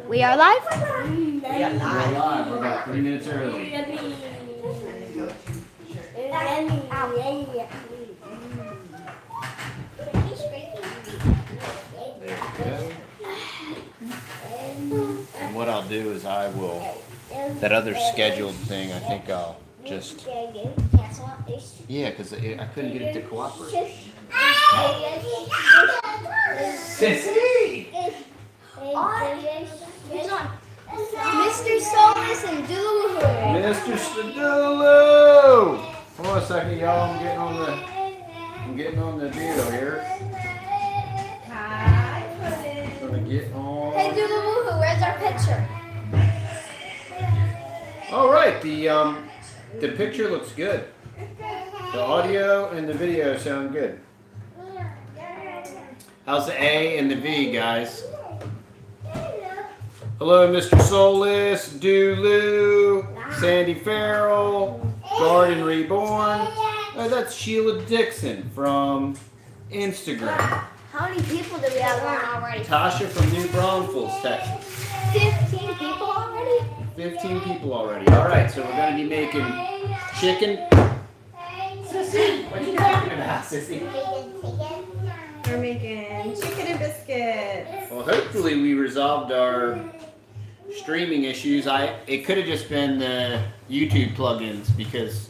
We are live? We are live. We're about 3 minutes early. And what I'll do is I will, that other scheduled thing, I think I'll just, yeah, because I couldn't get it to cooperate. Sissy! Mr. Solis and Dooloowoohoo. Mr. Dooloowoohoo! Hold on a second, y'all. I'm getting on the deal here. Hi, Kristen. Gonna get on. Hey, Dooloowoohoo, where's our picture? All right, the picture looks good. The audio and the video sound good. How's the A and the V, guys? Hello, Mr. Solis, Dooloo, Sandy Farrell, Garden Reborn. Oh, that's Sheila Dixon from Instagram. How many people do we have on already? Tasha from New Braunfels, Texas. 15 people already? 15 people already. All right, so we're going to be making chicken. Sissy, what are you talking about, Sissy? We're making chicken and biscuits. Well, hopefully we resolved our streaming issues. It could have just been the YouTube plugins because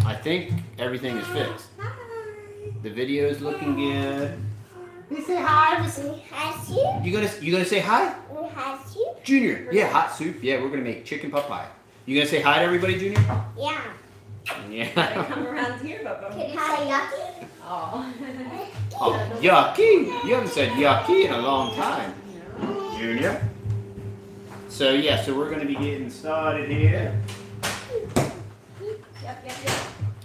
I think everything is fixed. Hi. The video is looking good. You say hi. You gonna say hi? Junior, yeah, hot soup. Yeah, we're gonna make chicken pot pie. You gonna say hi to everybody, Junior? Yeah. Yeah. Come around here, Bubba. Can you say yucky? Oh. Oh, yucky! You haven't said yucky in a long time, Junior. So yeah, so we're gonna be getting started here. Yep.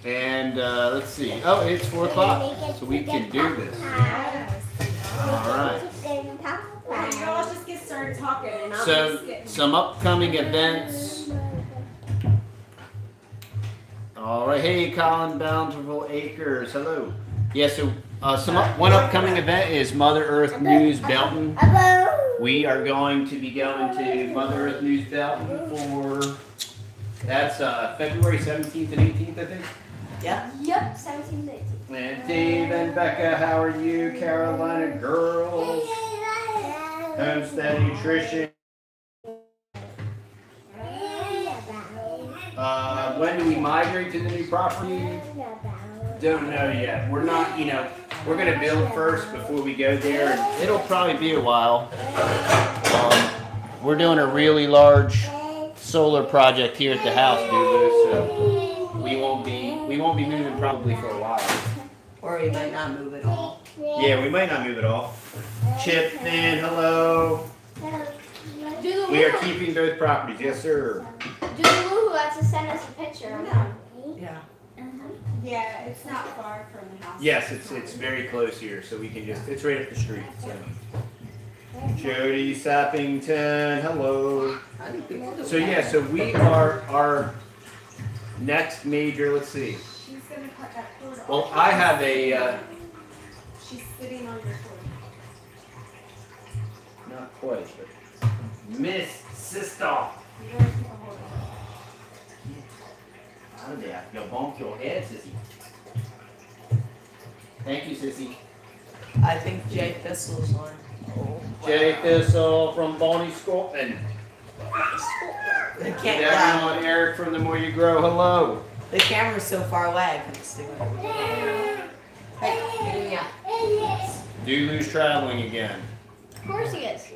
And let's see. Oh, it's 4 o'clock, so we can do this. Yes. All right. You all just get started talking, and I'll So just get. some upcoming events. All right. Hey, Colin Bountiful Acres. Hello. Yeah. So one upcoming event is Mother Earth News Belton. We are going to be going to Mother Earth News Belton for that's February 17th and 18th, I think. Yep, 17 18. And Dave and Becca, how are you? Carolina girls. Homestead Nutrition. When do we migrate to the new property? Don't know yet. We're not, we're going to build first before we go there. And it'll probably be a while. We're doing a really large solar project here at the house, Dooloo, so we won't be moving probably for a while. Or we might not move at all. Yeah, we might not move at all. Chip, man, hello. We are keeping both properties, yes sir. Dooloowoohoo has to send us a picture. Yeah. Yeah, it's not far from the house. Yes, it's very close here, so we can it's right up the street. So. Jody Sappington, hello. So yeah, so we are our next major. Let's see. She's gonna cut that cord off. Well, I have a. She's sitting on your cord. Not quite, but Miss Sister. You don't have to hold it. Out of there, you'll bonk your head, Sissy. Thank you, Sissy. I think Jay Thistle's on. Oh, Jay Thistle from Bonnie Scotland. I can't Everyone, Eric from The More You Grow, hello. The camera's so far away. I couldn't see it. Hey, yeah. Dooloo's traveling again. Of course he is.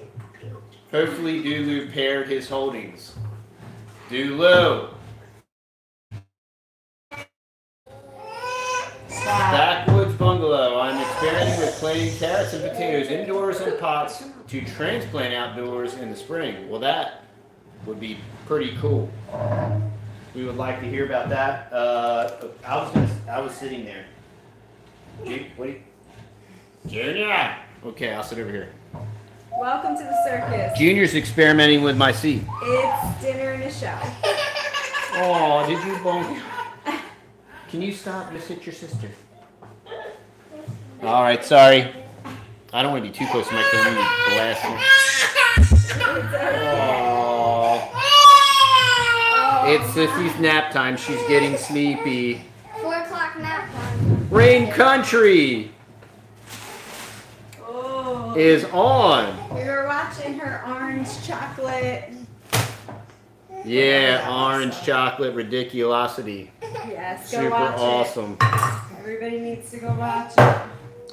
Hopefully Dooloo paired his holdings. Dooloo. Backwoods Bungalow. I'm experimenting with planting carrots and potatoes indoors in pots to transplant outdoors in the spring. Well, that would be pretty cool. We would like to hear about that. I was sitting there. Junior. Okay, I'll sit over here. Welcome to the circus. Junior's experimenting with my seat. It's dinner and a show. Oh, did you bonk? Can you stop? Just hit your sister. All right, sorry. I don't want to be too close to my phone. Blasting. It's Sissy's nap time. She's getting sleepy. 4 o'clock nap time. Rain Country Oh. is on. We were watching her orange chocolate. Yeah, orange chocolate ridiculosity. Yes, go Super watch awesome. it. Everybody needs to go watch it.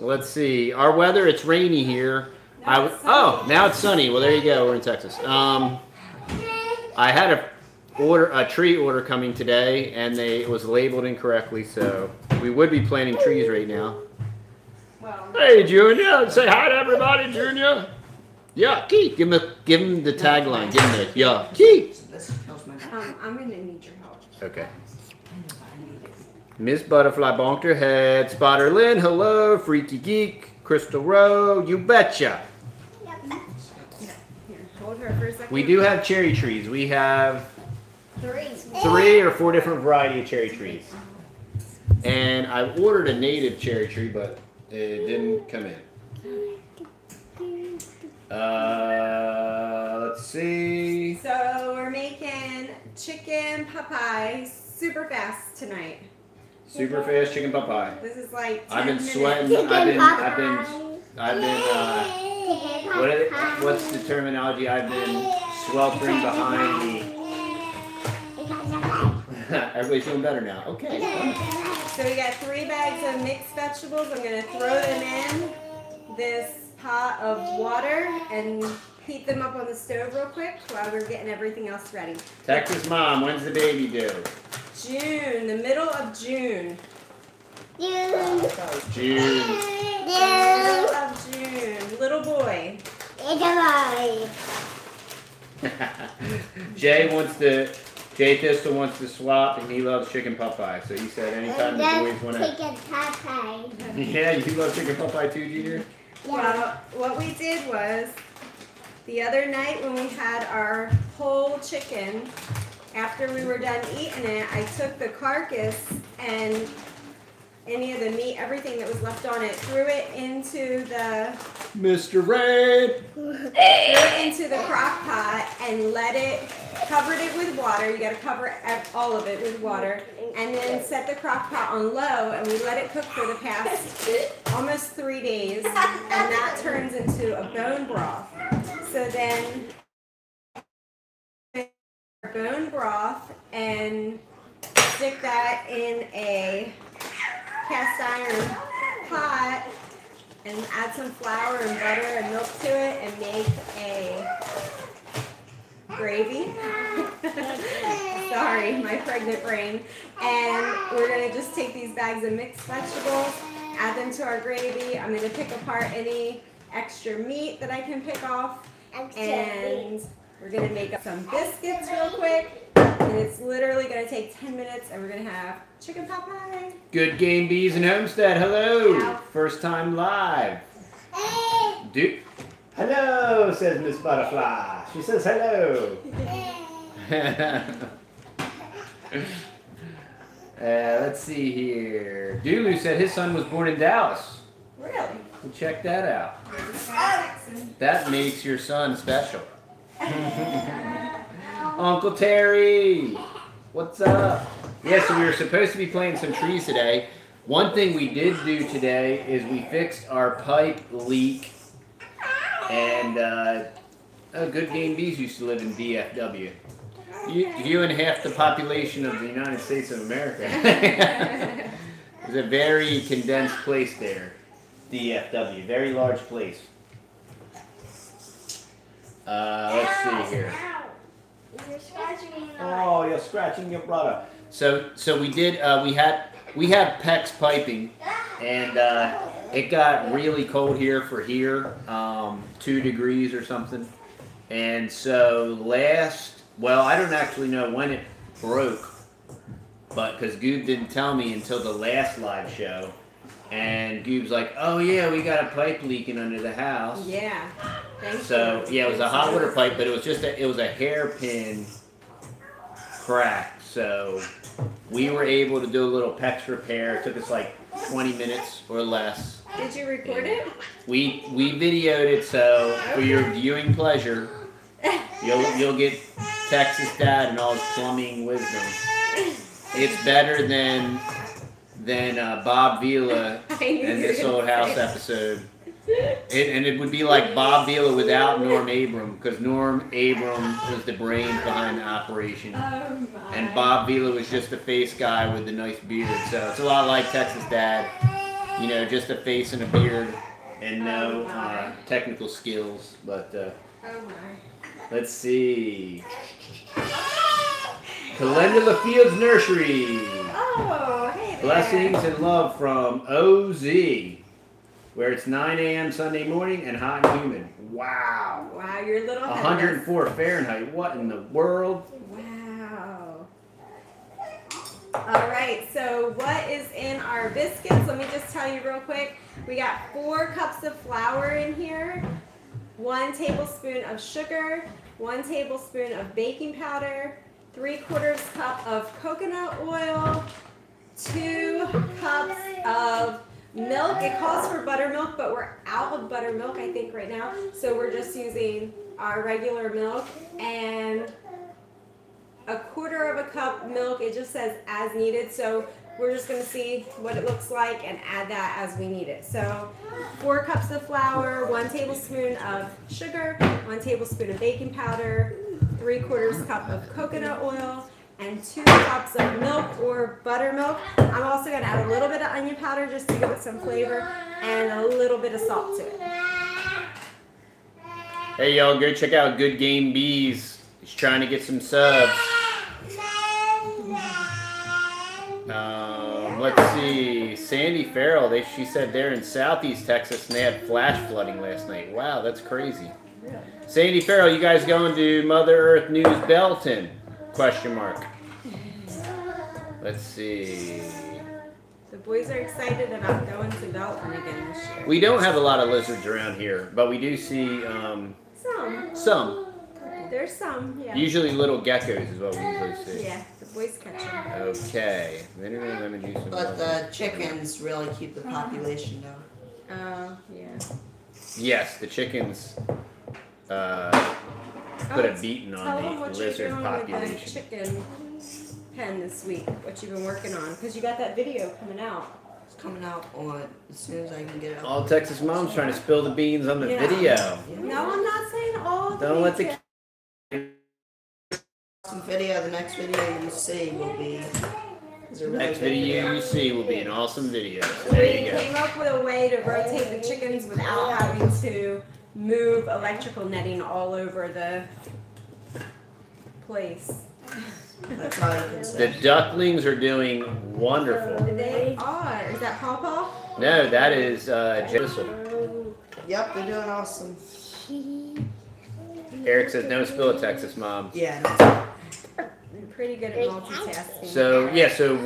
Let's see. Our weather, it's rainy here. Oh, now it's sunny. Well, there you go. We're in Texas. I had a tree order coming today, and it was labeled incorrectly, so we would be planting trees right now. Well, Hey, Junior. Say hi to everybody, Junior. Yeah, Keith. Give him the tagline. Give him the yeah, Keith. I'm gonna need your help. Okay. Miss Butterfly bonked her head. Spotter Lynn, hello. Freaky Geek. Crystal Rowe, you betcha. Here, hold her for a second. We do have cherry trees. We have 3. 3 or 4 different variety of cherry trees. And I ordered a native cherry tree, but it didn't come in. Let's see. So we're making chicken pot pie super fast tonight. Super fast chicken pot pie. This is like 10 I've been minutes. sweating. What's the terminology? I've been sweltering behind me. Everybody's doing better now. Okay. So we got 3 bags of mixed vegetables. I'm gonna throw them in this pot of water and heat them up on the stove real quick while we're getting everything else ready. Texas Mom, when's the baby due? June, the middle of June. June. June. Middle of June. Little boy. Jay Thistle wants to swap, and he loves chicken pot pie. So he said anytime the boys want to. Chicken pot pie. Yeah, you love chicken pot pie too, Junior? Well, what we did was the other night when we had our whole chicken, after we were done eating it, I took the carcass and any of the meat, everything that was left on it, threw it into the Mr. Red. crock pot and covered it with water. You got to cover all of it with water, and then set the crock pot on low, and we let it cook for the past almost 3 days, and that turns into a bone broth. So then bone broth and stick that in a cast iron pot and add some flour and butter and milk to it and make a gravy. Sorry, my pregnant brain. And we're gonna just take these bags of mixed vegetables, add them to our gravy. I'm gonna pick apart any extra meat that I can pick off, and we're gonna make up some biscuits real quick. And it's literally going to take 10 minutes, and we're going to have chicken pot pie. Good Game Bees in Homestead. Hello. Ow. First time live. Hello, says Miss Butterfly. She says hello. Let's see here. Dooloo said his son was born in Dallas. Really? Well, check that out. That makes your son special. Uncle Terry, what's up? Yeah, so we were supposed to be planting some trees today. One thing we did do today is we fixed our pipe leak. And Good Game Bees used to live in DFW. You and half the population of the United States of America. It's a very condensed place there, DFW, very large place. Let's see here. You're scratching me. Oh, you're scratching your brother. So we did. We had PEX piping, and it got really cold here for here, 2 degrees or something. And so I don't actually know when it broke, but because Goob didn't tell me until the last live show, and Goob's like, "Oh yeah, we got a pipe leaking under the house." Yeah. So yeah, it was a hot water pipe, but it was a hairpin crack. So we were able to do a little PEX repair. It took us like 20 minutes or less, Did you record it? We videoed it, so for your viewing pleasure, you'll get Texas Dad and all his plumbing wisdom. It's better than Bob Vila and This Old House episode. And it would be like Bob Vila without Norm Abram, because Norm Abram was the brains behind the operation. And Bob Vila was just a face guy with a nice beard. So it's a lot like Texas Dad. You know, just a face and a beard and no technical skills. But let's see. Calendula Fields Nursery. Oh, hey there. Blessings and love from OZ, where it's 9 a.m. Sunday morning and hot and humid. Wow. Wow, you're a little 104 Fahrenheit. What in the world? Wow. All right, so what is in our biscuits? Let me just tell you real quick. We got 4 cups of flour in here, 1 tablespoon of sugar, 1 tablespoon of baking powder, 3/4 cup of coconut oil, 2 cups of milk. It calls for buttermilk, but we're out of buttermilk, I think, right now. So we're just using our regular milk, and 1/4 cup milk. It just says as needed. So we're just going to see what it looks like and add that as we need it. So 4 cups of flour, 1 tablespoon of sugar, 1 tablespoon of baking powder, 3/4 cup of coconut oil, and 2 cups of milk or buttermilk. I'm also going to add a little bit of onion powder just to give it some flavor, and a little bit of salt to it. Hey y'all, go check out Good Game Bees. He's trying to get some subs. Let's see, Sandy Farrell, she said they're in Southeast Texas and they had flash flooding last night. Wow, that's crazy. Sandy Farrell, you guys going to Mother Earth News Belton? Question mark. Let's see. The boys are excited about going to Belton again this year. We don't have a lot of lizards around here, but we do see some. There's some, yeah. Usually little geckos is what we usually see. Yeah, the boys catch them. Okay. Vinegar, lemon juice, and But the chickens really keep the population down. Oh, yeah. Yes, the chickens put a beating Tell on them the what you're lizard doing with the population. chicken pen this week, what you've been working on, because you got that video coming out. It's coming out on as soon as I can get it out. All Texas moms trying to spill the beans on the Yeah. video. No, I'm not saying all the Don't let the videos. The next video you see will be. next video you see will be an awesome video. So We there you go. came up with a way to rotate the chickens without having to move electrical netting all over the place. That's all you can The say. ducklings are doing wonderful. They are. Is that Pawpaw? No, that is Joseph. Yep, they're doing awesome. Eric says, "Don't spill it, Texas mom." Yeah. I'm pretty good at multitasking. So yeah, so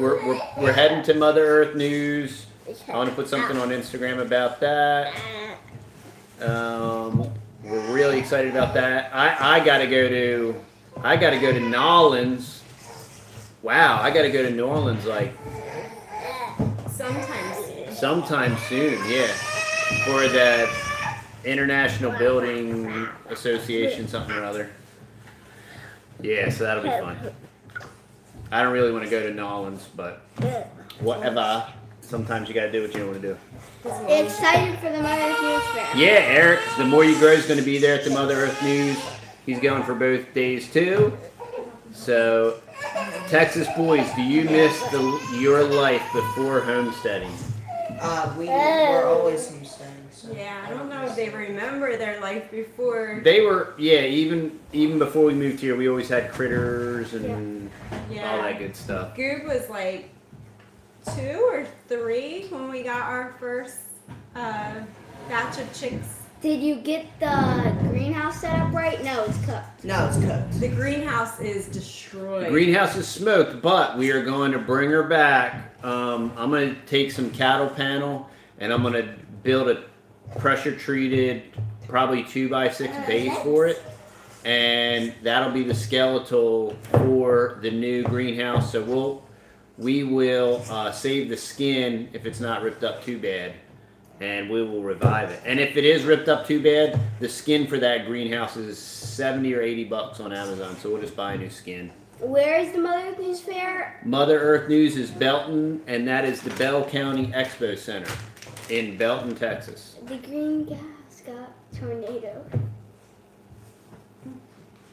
we're heading to Mother Earth News. I want to put something on Instagram about that. We're really excited about that. I gotta go to Nolans. Wow, I gotta go to New Orleans like sometime soon. Yeah, for the International Building Association, something or other. Yeah, so that'll be fun. I don't really want to go to Nolans, but whatever. Sometimes you gotta do what you want to do. Excited for the Mother Earth News Fair. Yeah, Eric, the More You Grow is going to be there at the Mother Earth News. He's going for both days too. So, Texas boys, do you miss your life before homesteading? We were always homesteading. So. Yeah, I don't know if they remember their life before. They were, yeah, even before we moved here, we always had critters and all that good stuff. Goob was like 2 or 3 when we got our first batch of chicks. Did you get the greenhouse set up right? No, it's cooked. No, it's cooked. The greenhouse is destroyed. The greenhouse is smoked, but we are going to bring her back. I'm going to take some cattle panel and I'm going to build a pressure treated, probably 2x6 base for it. And that'll be the skeletal for the new greenhouse. So we will save the skin if it's not ripped up too bad. and we will revive it. And if it is ripped up too bad, the skin for that greenhouse is 70 or 80 bucks on Amazon, so we'll just buy a new skin. Where is the Mother Earth News Fair? Mother Earth News is Belton, and that is the Bell County Expo Center in Belton, Texas. The green gas got tornado.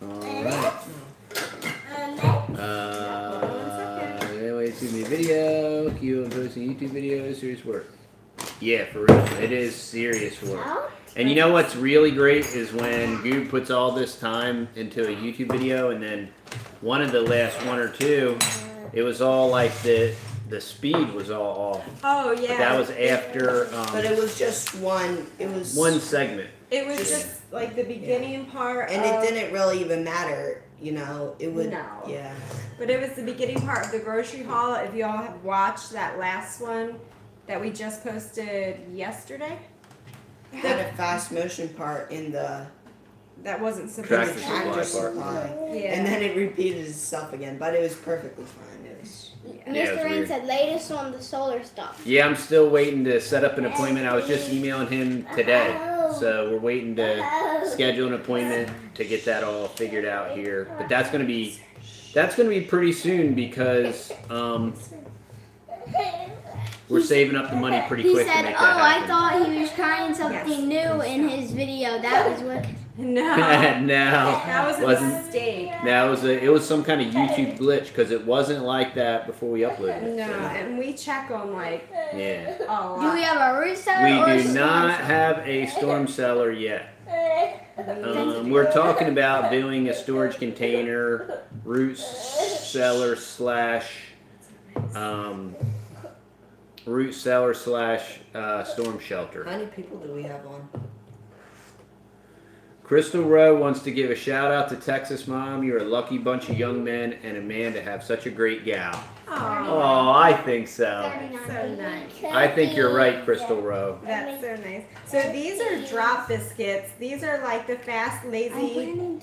Alright. Anyway, see me video. Keep on posting YouTube videos. Serious work. Yeah, for real. It is serious work. And you know what's really great is when Goob puts all this time into a YouTube video, and then one of the last one or two, it was all like the speed was all off. Oh yeah. But that was after. But it was just one. It was one segment. It was just like the beginning part, and it didn't really even matter. You know, it would. No. Yeah. But it was the beginning part of the grocery haul. If y'all have watched that last one that we just posted yesterday. Had a fast motion part in the that wasn't Tractor supposed to tractor supply supply, Yeah. and then it repeated itself again, but it was perfectly fine. It was. Yeah, it was Mr. Rain weird. said latest on the solar stuff. Yeah, I'm still waiting to set up an appointment. I was just emailing him today, so we're waiting to schedule an appointment to get that all figured out here. But that's gonna be pretty soon because we're saving up the money pretty He quick said, to make "Oh, that I happen." thought he was trying something new in his video. That was what." No. No, That was a wasn't. mistake. No, it was some kind of YouTube glitch because it wasn't like that before we uploaded it. No, so, and we check on like yeah. a lot. Do we have a root cellar or We a do storm not cellar? have a storm cellar yet. We're talking about doing a storage container, root cellar slash storm shelter. How many people do we have on? Crystal Rowe wants to give a shout out to Texas Mom. You're a lucky bunch of young men and a man to have such a great gal. Oh, I think so. So nice. I think you're right, Crystal Rowe. That's so nice. So these are drop biscuits. These are like the fast, lazy,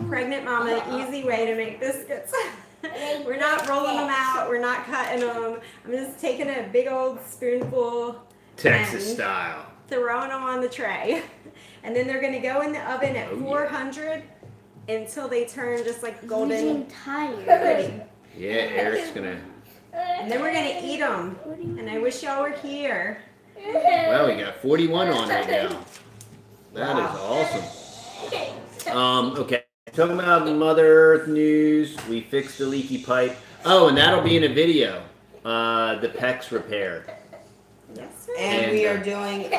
pregnant mama easy way to make biscuits. We're not rolling them out. We're not cutting them. I'm just taking a big old spoonful, Texas and style. throwing them on the tray. And then they're going to go in the oven at 400 until they turn just like golden. Tired. Yeah, Eric's gonna. And then we're going to eat them. And I wish y'all were here. Well, we got 41 on right now. That is awesome. Okay, talking about Mother Earth News. We fixed the leaky pipe. Oh, and that'll be in a video. The PEX repair. Yes, sir. And we are doing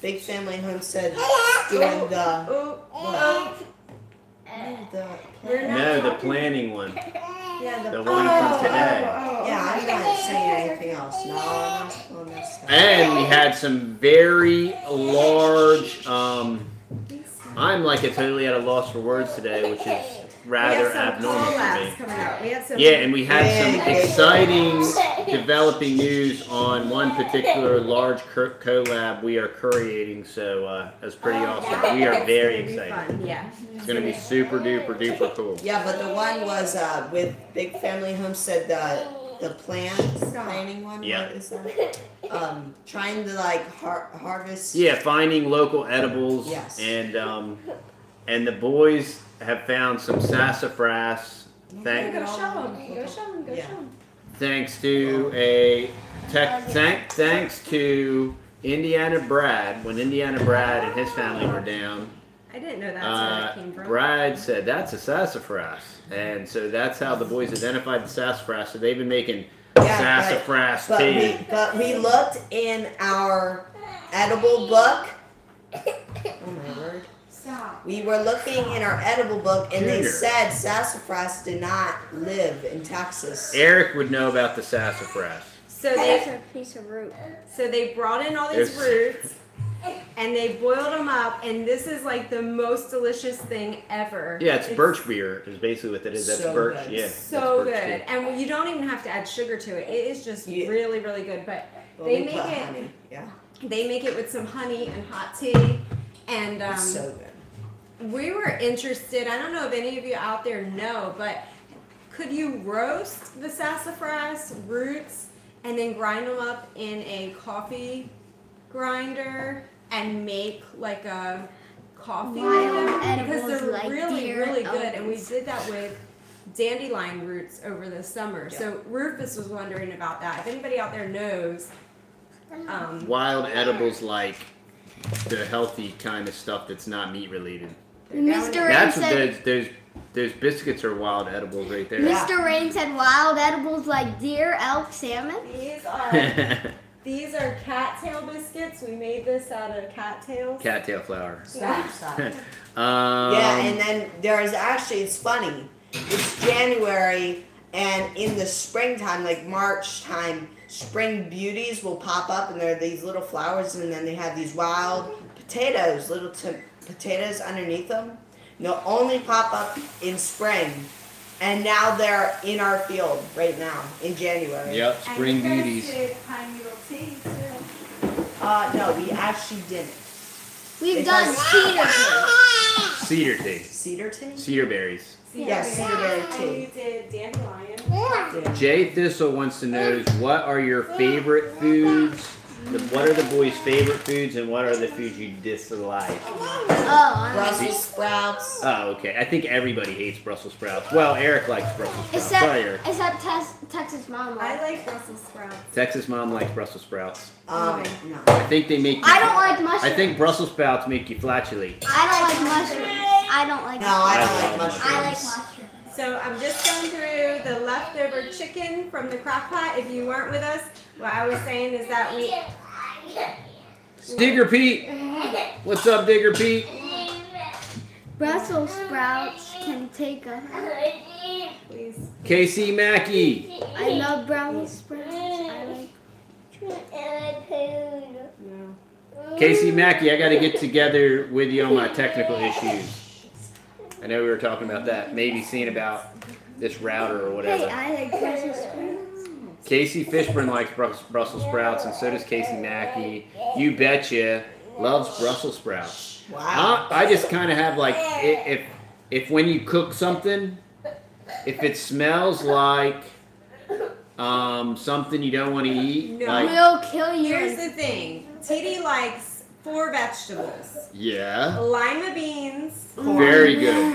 Big Family Homestead doing the No, the planning one. Yeah, The one from today. yeah. I'm not saying anything else. No, I'm not on this stuff. And we had some very large. I'm like totally at a loss for words today, which is rather abnormal for me. coming out. We have some Yeah, and we had some exciting developing news on one particular large collab we are creating, so that's pretty awesome. We are very It's gonna be excited. fun, yeah. It's going to be super duper duper cool. Yeah, but the one was with Big Family Homestead, the planning one. Yeah. What is that? Trying to like harvest. Yeah, finding local edibles. Yes. And the boys have found some sassafras. Go show them. Go show them. Go Yeah. show them. Thanks to thanks to Indiana Brad. When Indiana Brad and his family were down, I didn't know that's where that came from. Brad said that's a sassafras, and so that's how the boys identified the sassafras. So they've been making sassafras tea. But we looked in our edible book. Oh my word. Stop. We were looking in our edible book, and they Junior. said sassafras did not live in Texas. Eric would know about the sassafras. So That's they a piece of root. brought in all these There's- roots and they boiled them up, and this is like the most delicious thing ever. Yeah, it's birch beer is basically what that is. That's So birch. good. Yeah. So that's birch good, tea. and you don't even have to add sugar to it. It is just Yeah. really, really good. But Well, they we make put it. honey. Yeah, They make it with some honey and hot tea, and it's so good. we were interested. I don't know if any of you out there know, but could you roast the sassafras roots and then grind them up in a coffee grinder and make like a coffee with Wild them because edibles they're like really, deer really good. And we elms. did that with dandelion roots over the summer. So Rufus was wondering about that. If anybody out there knows, Wild edibles like the healthy kind of stuff that's not meat related. Mr. Rain That's said. those biscuits are wild edibles right there. Mr. Rain said wild edibles like deer, elk, salmon. These are cattail biscuits. We made this out of cattails. Cattail flour. Stop. Yeah, and then there's actually, it's funny. It's January, and in the springtime, like March time, spring beauties will pop up, and there are these little flowers, and then they have these wild potatoes, little potatoes underneath them. And they'll only pop up in spring, and now they're in our field right now in January. Yep, spring beauties. Pine needle tea too. No, we actually didn't. We've done cedar tea. Cedar tea. Cedar tea? Cedar berries. Yes, cedarberry And tea. you did dandelion. Yeah. Jay Thistle wants to know what are your favorite foods? What are the boys' favorite foods, and what are the foods you dislike? Oh, Brussels sprouts. Oh, okay. I think everybody hates Brussels sprouts. Well, Eric likes Brussels sprouts. Sorry, Eric. except Texas Mama. I like Brussels sprouts. Texas mom likes Brussels sprouts. No. I think they make you, I don't like mushrooms. I think Brussels sprouts make you flatulate. I don't like mushrooms. I don't like No, I don't I like love mushrooms. I like mushrooms. So I'm just going through the leftover chicken from the crock pot. If you weren't with us, what I was saying is that we... Digger Pete! What's up, Digger Pete? Brussels sprouts can take a. Please. Casey Mackey. I love Brussels sprouts. I like. No. Casey Mackey, I got to get together with you on my technical issues. I know we were talking about that. Maybe seeing about this router or Hey, whatever. I like Brussels sprouts. Casey Fishburne likes Brussels sprouts, and so does Casey Mackey. You betcha loves Brussels sprouts. Wow. I just kind of have like, if when you cook something, if it smells like something you don't want to eat, No. like, We'll kill you. Here's the thing. TD likes 4 vegetables. yeah, Lima beans, very good.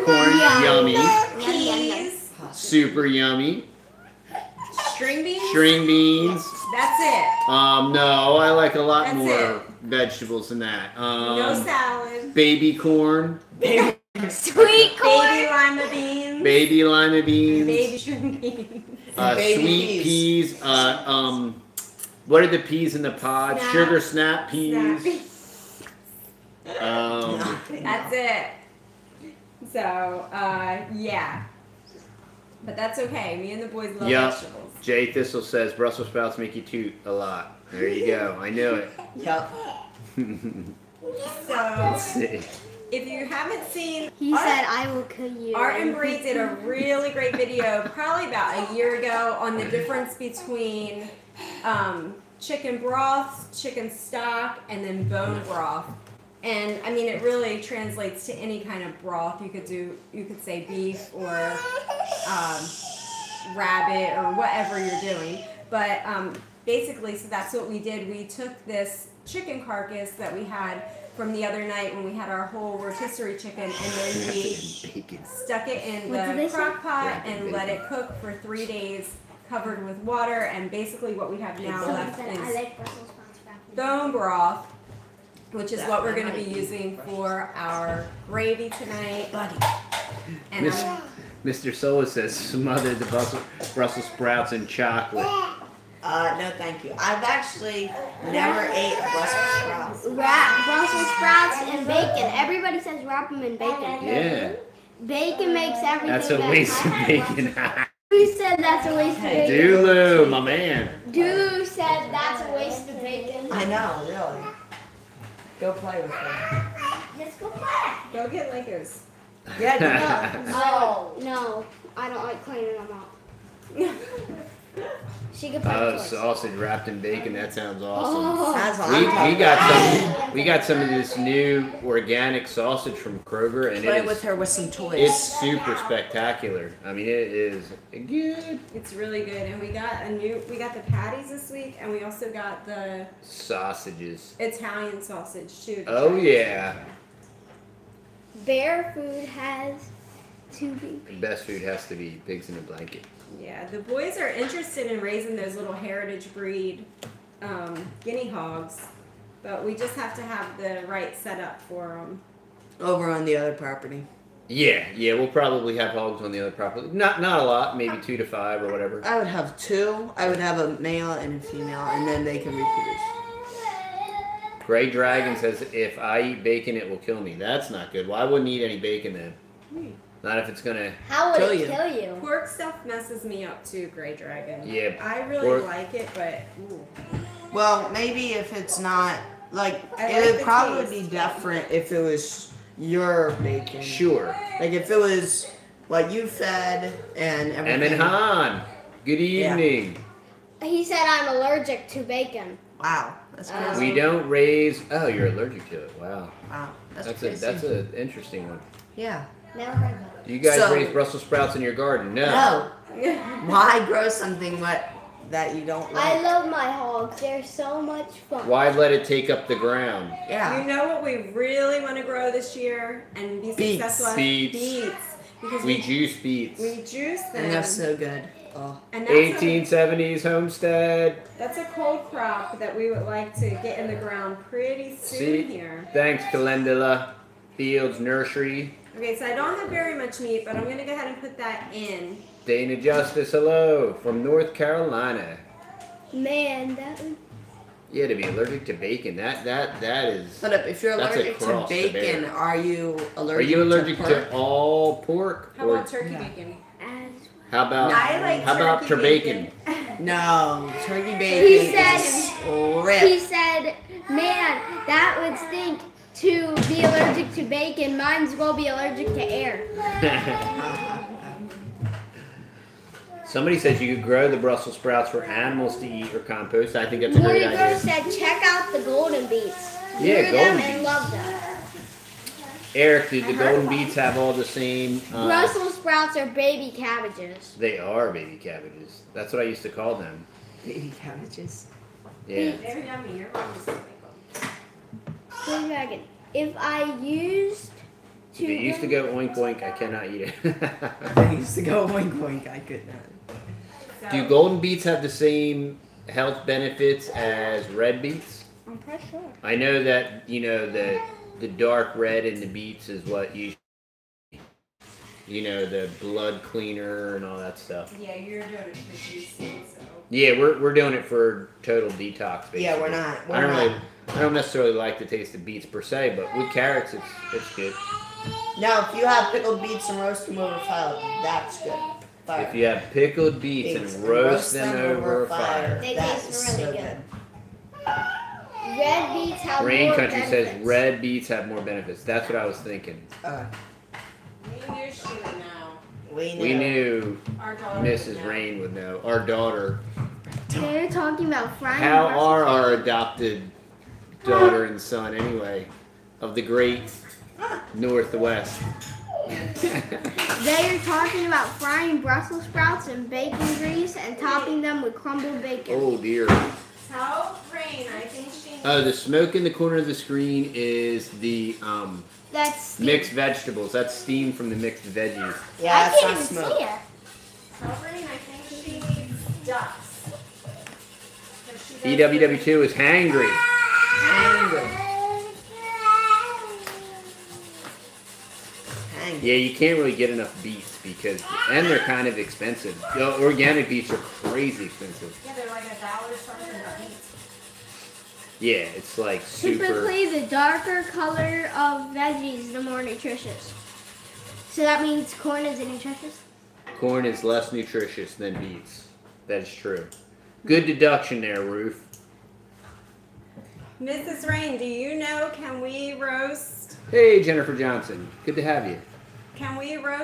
Corn, yummy, peas, super yummy. string beans. String beans. That's it. No, I like a lot That's more it. vegetables than that. No salad. Baby corn, Sweet corn. Baby lima beans. baby lima beans, Baby string beans. Baby sweet peas. peas. What are the peas in the pod? Snap. Sugar snap peas. That's it. So, yeah. But that's okay. Me and the boys love Yep. vegetables. Jay Thistle says Brussels sprouts make you toot a lot. There you go. I knew it. Yep. So, See. if you haven't seen, He said, "I will kill you." Art and Bree did a really great video probably about a year ago on the difference between chicken broth, chicken stock, and then bone broth. And I mean, it really translates to any kind of broth. You could say beef or rabbit or whatever you're doing. But basically, so that's what we did. We took this chicken carcass that we had from the other night when we had our whole rotisserie chicken, and then we stuck it in What did the they say? crock pot and let it cook for 3 days, covered with water. And basically, what we have now So left he said, is "I like Brussels sprouts." bone broth, which is what we're going to be using for our gravy tonight. Buddy. And Miss- Mr. Sola says smother the Brussels sprouts in chocolate. No, thank you. I've actually never ate a Brussels sprout. Wrap Brussels sprouts and bacon. Everybody says wrap them in bacon. Yeah, Bacon makes everything. that's a better. waste of bacon. Who said that's a waste of bacon? Dooloo, my man. Doo said that's a waste of bacon. I know, really. Go play with them. Let's go play. go get Legos. Yeah, No, no, I don't like cleaning them up. She could pick a choice. Sausage wrapped in bacon. That sounds awesome. Oh. That's what We, I'm we got we got some of this new organic sausage from Kroger, and Play with her with some toys. it's super spectacular. I mean, it is good. It's really good, and we got the patties this week, and we also got the Sausages. Italian sausage too. Oh yeah. Bear food has to be. The best food has to be pigs in a blanket. Yeah, the boys are interested in raising those little heritage breed guinea hogs, but we just have to have the right setup for them. Over on the other property. Yeah, we'll probably have hogs on the other property. Not a lot, maybe 2 to 5 or whatever. I would have 2. I would have a male and a female, and then they can reproduce. Gray Dragon says, if I eat bacon, it will kill me. That's not good. Well, I wouldn't eat any bacon then. Not if it's gonna... How would Kill it you. kill you? Pork stuff messes me up too, Gray Dragon. Yeah, I really pork- like it, but ooh. Well, maybe if it's not, like, I it like would the probably taste. be different if it was your bacon. Sure. Like, if it was what you fed and everything. Emin Han, good evening. He said I'm allergic to bacon. Wow, that's crazy. We don't raise... Oh, you're allergic to it. Wow. Wow, that's That's crazy. an interesting one. Yeah. Never heard that. Do you guys So- raise Brussels sprouts in your garden? No. No. Why grow something that you don't like? I love my hogs. They're so much fun. Why let it take up the ground? Yeah. You know what we really want to grow this year and be Beets. successful at? Beets. Beets. Because We juice beets. we juice them. And that's so good. Oh. And that's 1870s Homestead. that's a cold crop that we would like to get in the ground pretty soon See? here. Thanks, Calendula Fields Nursery. Okay, so I don't have very much meat, but I'm going to go ahead and put that in. Dana Justice, hello, from North Carolina. Man, that would... Yeah, to be allergic to bacon, that is... But if you're That's a allergic to cross to bacon, bear. are you Are allergic you allergic to to pork? all pork? How Or about turkey Yeah. bacon? as how about I like how about turkey turbacon? No, turkey bacon He said- is rip. He said, man, that would stink to be allergic to bacon. Might as well be allergic to air. Somebody says you could grow the Brussels sprouts for animals to eat or compost. I think that's a great Morty idea. said, check out the golden beets. Yeah, Grew golden them and beets. love them. Eric, did the golden beets have all the same? Brussels sprouts are baby cabbages. They are baby cabbages. That's what I used to call them. Baby cabbages. Yeah. They're yummy. Your mom used to make them. Wait a second. If I used If it used to go oink oink, I cannot eat it. I used to go oink oink. I could not. Do golden beets have the same health benefits as red beets? I'm pretty sure. I know that the dark red in the beets is what you the blood cleaner and all that stuff. Yeah, you're doing it for juicing, so. Yeah, we're doing it for total detox. Basically. Yeah, we're not. I don't necessarily like the taste of beets per se, but with carrots, it's good. Now, if you have pickled beets and roast them over fire, that's good. Fire. If you have pickled beets and roast them over fire. They that taste is really so good. Red beets have Rain more Country benefits. says red beets have more benefits. That's what I was thinking. We knew she would know. We knew Our daughter Mrs. would know. Rain would know. Our daughter. They're talking about frying. How Brussels are our adopted daughter and son anyway? Of the great Northwest. They are talking about frying Brussels sprouts in bacon grease and topping them with crumbled bacon. Oh dear. Tell Rain, I think she Oh, the smoke in the corner of the screen is the That's mixed vegetables. That's steam from the mixed veggies. Yeah, I that's can't not even smoke. see it. Tell Rain, I think she needs ducks. But she does- BWW2 is hangry. Hang. Yeah, you can't really get enough beets and they're kind of expensive. The organic beets are crazy expensive. Yeah, they're like $1 something a piece. Yeah, it's like super. Typically, the darker color of veggies, the more nutritious. So that means corn isn't nutritious? Corn is less nutritious than beets. That is true. Good deduction there, Ruth. Mrs. Rain, do you know, can we roast Jennifer Johnson. Good to have you.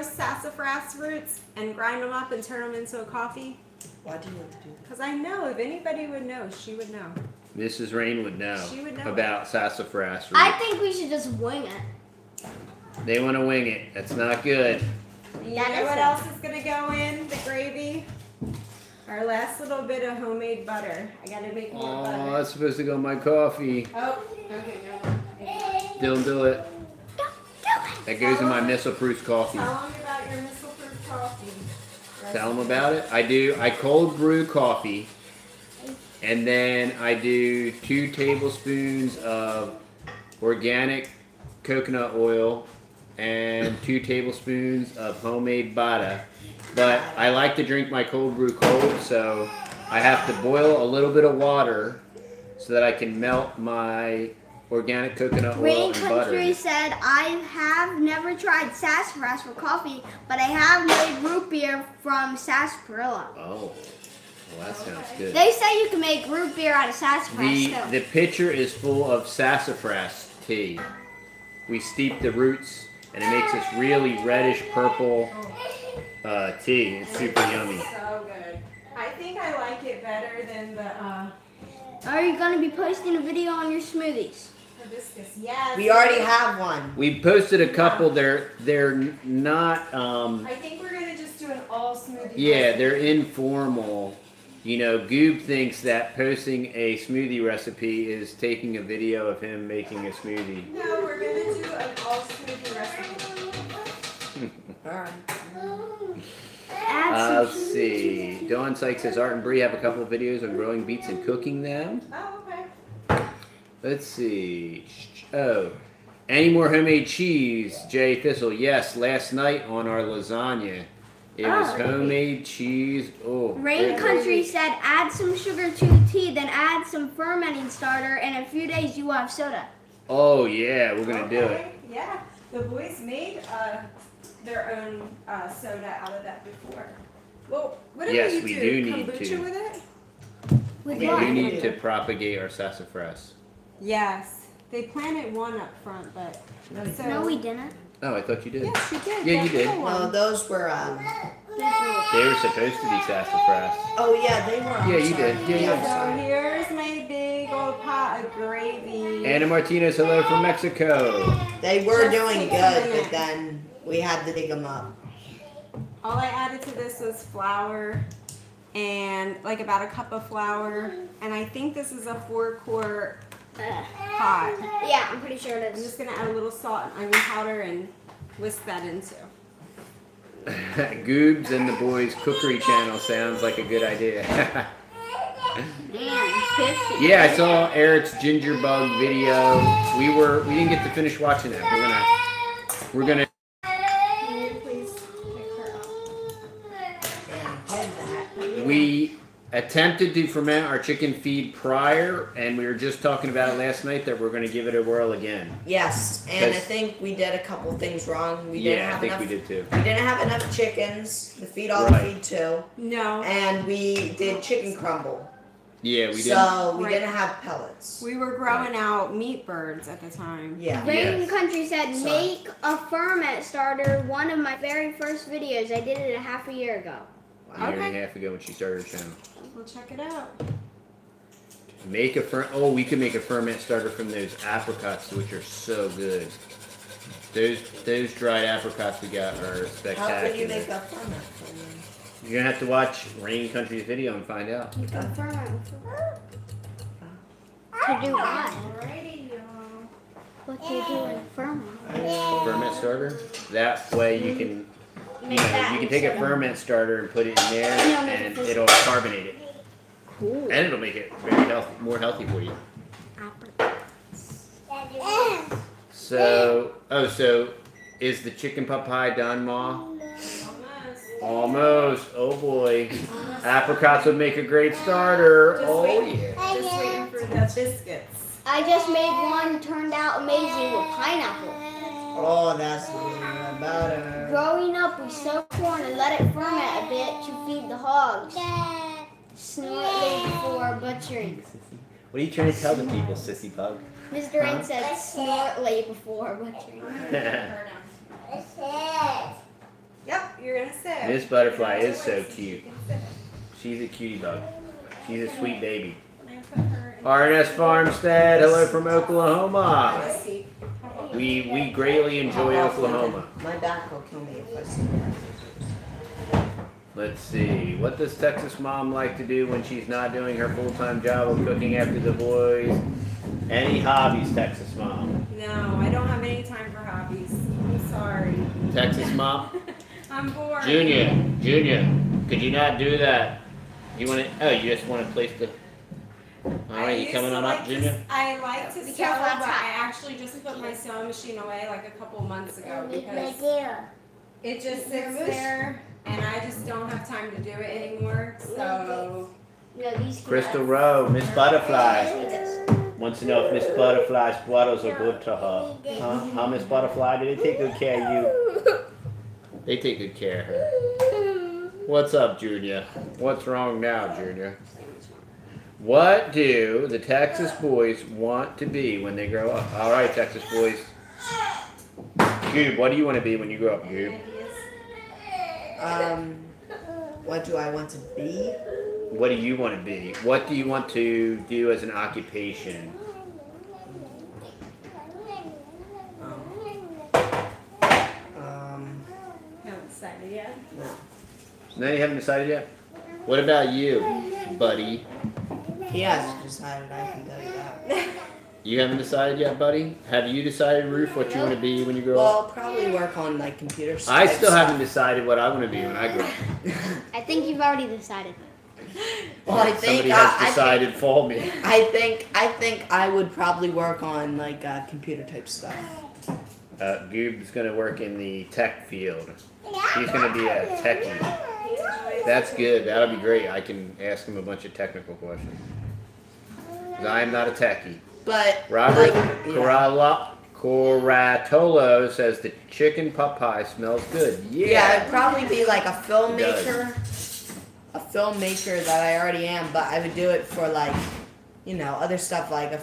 sassafras roots and grind them up and turn them into a coffee? Why do you want to do that? Because I know if anybody would know, she would know. Mrs. Rain would know, She would know about sassafras. I think we should just wing it. They want to wing it. That's not good. You That know is what it. else is going to go in the gravy? Our last little bit of homemade butter. I got to make more Oh, butter. that's supposed to go in my coffee. Oh, okay, no. Don't do it. That goes in my missile-proof coffee. Tell them about your missile-proof coffee. Tell them about it. I cold brew coffee, and then I do 2 tablespoons of organic coconut oil and 2 tablespoons of homemade butter. But I like to drink my cold brew cold, so I have to boil a little bit of water so that I can melt my organic coconut oil Rain and butter. Country said, I have never tried sassafras for coffee, but I have made root beer from sarsaparilla. Oh, well, that sounds good. They say you can make root beer out of sassafras too. The pitcher is full of sassafras tea. We steep the roots, and it makes this really reddish purple tea. It's super yummy. So good. I think I like it better than the Are you going to be posting a video on your smoothies? hibiscus. Yes. We already have one. We posted a couple. They're not. I think we're gonna just do an all smoothie. Yeah, recipe. they're informal. You know, Goob thinks that posting a smoothie recipe is taking a video of him making a smoothie. No, we're gonna do an all smoothie recipe. Alright. Let's see. Dawn Sykes says Art and Bree have a couple of videos on growing beets and cooking them. Oh, okay. Let's see. Oh, any more homemade cheese? Jay Thistle. Yes, last night on our lasagna. It was homemade cheese. Oh. Rain Country said, add some sugar to the tea, then add some fermenting starter, and in a few days you will have soda. Oh yeah, we're gonna do it. Yeah, the boys made their own soda out of that before. Well, what Yes, you we do? do need Kombucha to. with it? With We what? do need to propagate our sassafras. Yes, they planted one up front, but so, No, we didn't. Oh, I thought you did. Yes, you did. Yeah, you that did. little one. No, those were, They were supposed to be sassafras. oh yeah, they were. I'm Yeah, you sorry. did. Yeah, I'm yeah. sorry. So here's my big old pot of gravy. Anna Martinez, hello from Mexico. They were Just doing take a good, minute. but then we had to dig them up. All I added to this was flour and like about a cup of flour. And I think this is a 4-quart pot. Yeah, I'm pretty sure it I'm is. just gonna add a little salt and onion powder and whisk that into. Goobs and the Boys Cookery Channel sounds like a good idea. Man, 50. Yeah, I saw Eric's ginger bug video. We didn't get to finish watching that. We're gonna. Can you please pick her up? We attempted to ferment our chicken feed prior, and we were just talking about it last night that we're gonna give it a whirl again. Yes, and I 'Cause- think we did a couple things wrong. We didn't Yeah, I have think enough. we did too. We didn't have enough chickens to feed all Right. the feed to, No, and we did chicken crumble. Yeah, we did. So we Right. didn't have pellets. we were growing out meat birds at the time. Yeah. Rain Yes. Country said, Sorry. make a ferment starter. One of my very first videos. I did it a half a year ago. A year and a half ago when she started her channel. We'll check it out. Make a we could make a ferment starter from those apricots, which are so good. Those dried apricots we got are How spectacular. could you make a ferment? You're gonna have to watch Rain Country's video and find out. You can ferment. To do what? Alrighty, y'all. What do you do in ferment? Ferment starter. That way you can, you can take a ferment starter and put it in there, and it'll carbonate it, Cool. and it'll make it very healthy, more healthy for you. So, so is the chicken pot pie done, Ma? Almost. Oh boy. Apricots would make a great starter. Just Oh wait. yeah. Just waiting for the biscuits. I just made one, turned out amazing with pineapple. Oh, that's the butter. Growing up, we soaked corn and let it ferment a bit to feed the hogs. Snortly before butchering. What are you trying to tell the people, sissy pug? Mr. Rain said snortly before butchering. Yep, you're gonna sit. This butterfly is so cute. She's a cutie bug. She's a sweet baby. Can I put her in? RNS Farmstead, hello from Oklahoma. Let's see. We greatly enjoy Oklahoma. My back will kill me if I see that. Let's see. What does Texas mom like to do when she's not doing her full-time job of cooking after the boys? Any hobbies, Texas mom? No, I don't have any time for hobbies. I'm sorry. Texas mom? I'm bored. Junior, could you not do that? You want to? Oh, you just want to place the. All right, you coming on up, Junior? I like to Be sew, careful but outside. I actually just put my sewing machine away like a couple months ago because it just sits there and I just don't have time to do it anymore. So No, these Crystal Rowe, Miss Butterfly wants to know if Miss Butterfly's bottles are good to her. Huh? Huh, Miss Butterfly? Do they take good care of you? They take good care of her. What's up, Junior? What's wrong now, Junior? What do the Texas boys want to be when they grow up? All right, Texas boys. Goob, what do you want to be when you grow up, Goob? What do I want to be? What do you want to be? What do you want to do as an occupation? haven't decided yet. No, you haven't decided yet? What about you, buddy? He hasn't decided, I can tell you that. You haven't decided yet, buddy? Have you decided, Ruth, what you want to be when you grow Well, up? probably work on like computer stuff. I still haven't decided what I want to be when I grow up. I think you've already decided. Well, I think Somebody has decided for me. I think I would probably work on like computer type stuff. Goob's going to work in the tech field. He's going to be a techie. That's good. That'll be great. I can ask him a bunch of technical questions. 'Cause I am not a techie. But Robert like, Coratolo says the chicken pot pie smells good. yeah, I'd probably be like a filmmaker. A filmmaker that I already am, but I would do it for like, you know, other stuff like a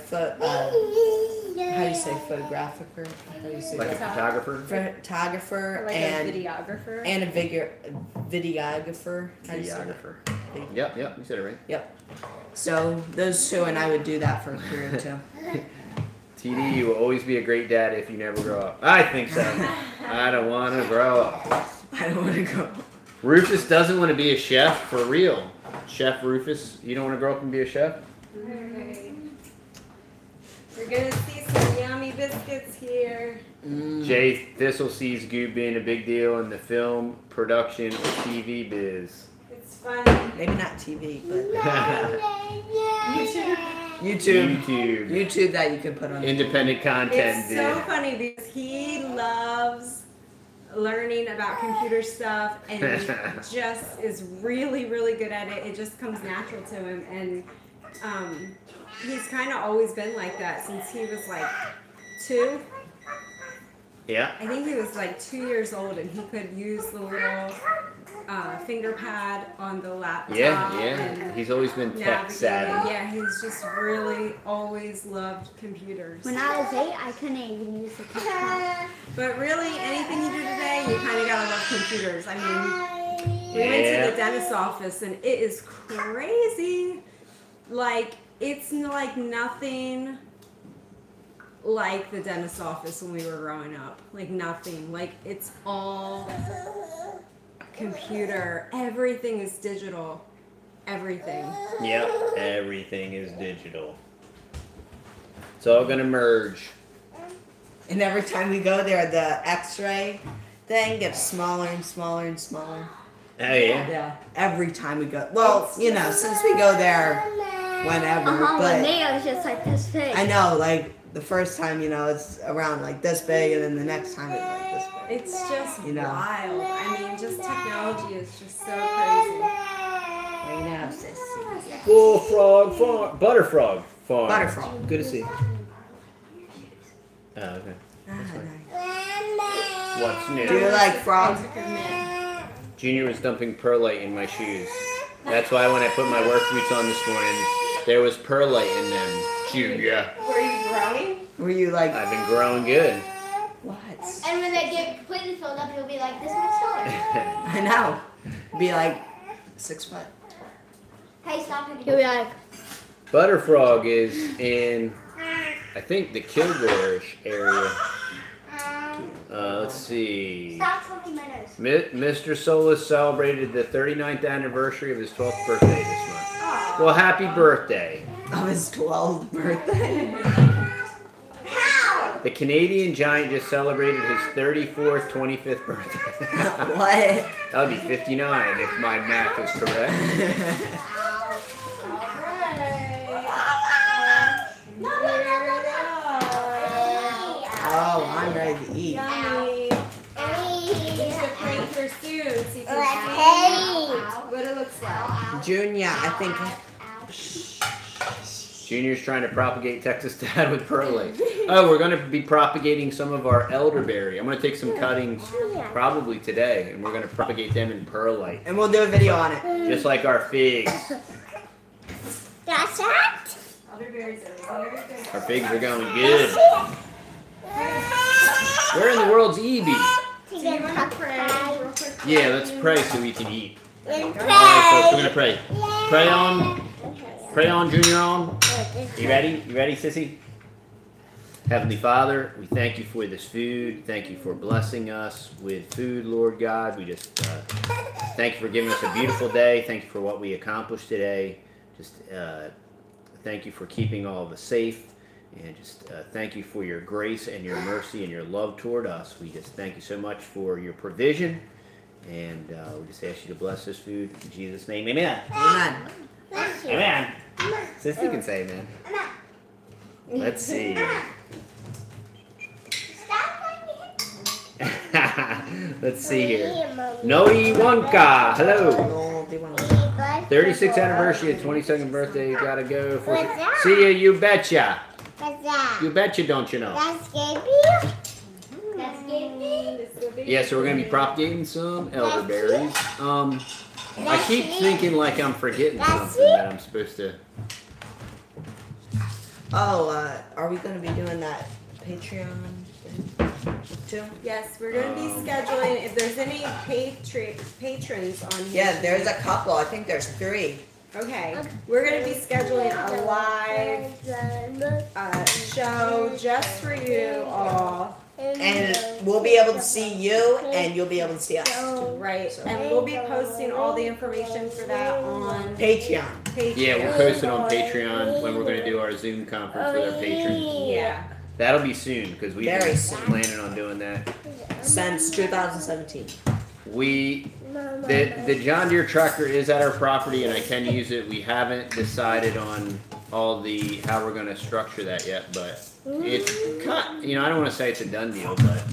how do you say photographer? How do you say Like a that? photographer? Photographer Like and a videographer. and a videographer. How do you say that? Videographer. Yep, you said it right. Yep. So those two, and I would do that for a career too. TD, you will always be a great dad if you never grow up. I think so. I don't want to grow up. I don't want to go. Rufus doesn't want to be a chef, for real. Chef Rufus, you don't want to grow up and be a chef? Okay. We're gonna see some yummy biscuits here. Jay Thistle sees Goob being a big deal in the film, production, or TV biz. It's funny. Maybe not TV, but YouTube. YouTube that you can put on. Independent content, It's dude. so funny because he loves learning about computer stuff and he just is really, really good at it. It just comes natural to him, and he's kind of always been like that since he was like 2. Yeah. I think he was like 2 years old, and he could use the little finger pad on the laptop. Yeah. And He's always been tech navigate. savvy. Yeah, he's just really always loved computers. When I was 8, I couldn't even use the keyboard. But really, anything you do today, you kind of gotta love computers. I mean, we went to the dentist's office, and it is crazy. Like, it's like nothing like the dentist's office when we were growing up. Like, nothing. Like, it's all computer. Everything is digital. Everything. Yep, everything is digital. It's all gonna merge. And every time we go there, the X-ray thing gets smaller and smaller and smaller. Oh yeah? Yeah. Every time we go. Well, you know, since we go there whenever. When But me, I was just like this big. I know, like, the first time, you know, it's around like this big, and then the next time it's like this big. It's just You know. wild. I mean, just technology is just so crazy. You know, sis. Bullfrog farm. Butterfrog farm. Butterfrog. Good to see you. Oh, okay. Ah, What's new? Do you like frogs? Junior was dumping perlite in my shoes. That's why when I put my work boots on this morning, there was perlite in them. Junior. Were you growing? Were you like, I've been growing good. what? And when they get completely filled up, you'll be like this much taller. I know. Be like 6 foot. Hey, stop it. He'll be like, Butterfrog is in, I think, the Kilgore-ish area. Let's see. Stop talking my nose. Mr. Solis celebrated the 39th anniversary of his 12th birthday this month. Well, happy birthday. Of his 12th birthday. The Canadian giant just celebrated his 34th, 25th birthday. What? That would be 59 if my math is correct. Oh, I'm ready to eat. Yummy. Use the pranker soon so you can see what it looks like. Junior, I think. Junior's trying to propagate Texas Dad with perlite. Oh, we're going to be propagating some of our elderberry. I'm going to take some cuttings probably today, and we're going to propagate them in perlite. And we'll do a video on it. Just like our figs. that's it? Elderberries are very good. Our figs are going good. Where in the world's Evie? Do you want to pray real quick? Yeah, let's pray so we can eat. And Alright, folks, we're pray. going to pray. Pray on. Pray on, Junior on. You ready? You ready, sissy? Heavenly Father, we thank you for this food. Thank you for blessing us with food, Lord God. We just thank you for giving us a beautiful day. Thank you for what we accomplished today. Just thank you for keeping all of us safe. And just thank you for your grace and your mercy and your love toward us. We just thank you so much for your provision. And we just ask you to bless this food. In Jesus' name, amen. Amen. Amen. Sissy can say amen. Let's see. Let's see here. Nodi Wonka, hello. 36th anniversary of 22nd birthday. You gotta go for. See ya, you betcha. You betcha, don't you know? That's Gaby. Yeah, so we're gonna be propagating some elderberries. I keep thinking like I'm forgetting something that I'm supposed to. Oh, are we going to be doing that Patreon thing too? Yes, we're going to be scheduling. If there's any patrons on here. Yeah, there's a couple. I think there's 3. Okay, we're going to be scheduling a live show just for you all. And we'll be able to see you, and you'll be able to see us. Right, and we'll be posting all the information for that on Patreon. Yeah, we'll post it on Patreon when we're going to do our Zoom conference with our patrons. Yeah. That'll be soon because we've Very been soon. planning on doing that. Since 2017. The John Deere tractor is at our property and I can use it. We haven't decided on all the how we're going to structure that yet, but it's kind, I don't want to say it's a done deal, but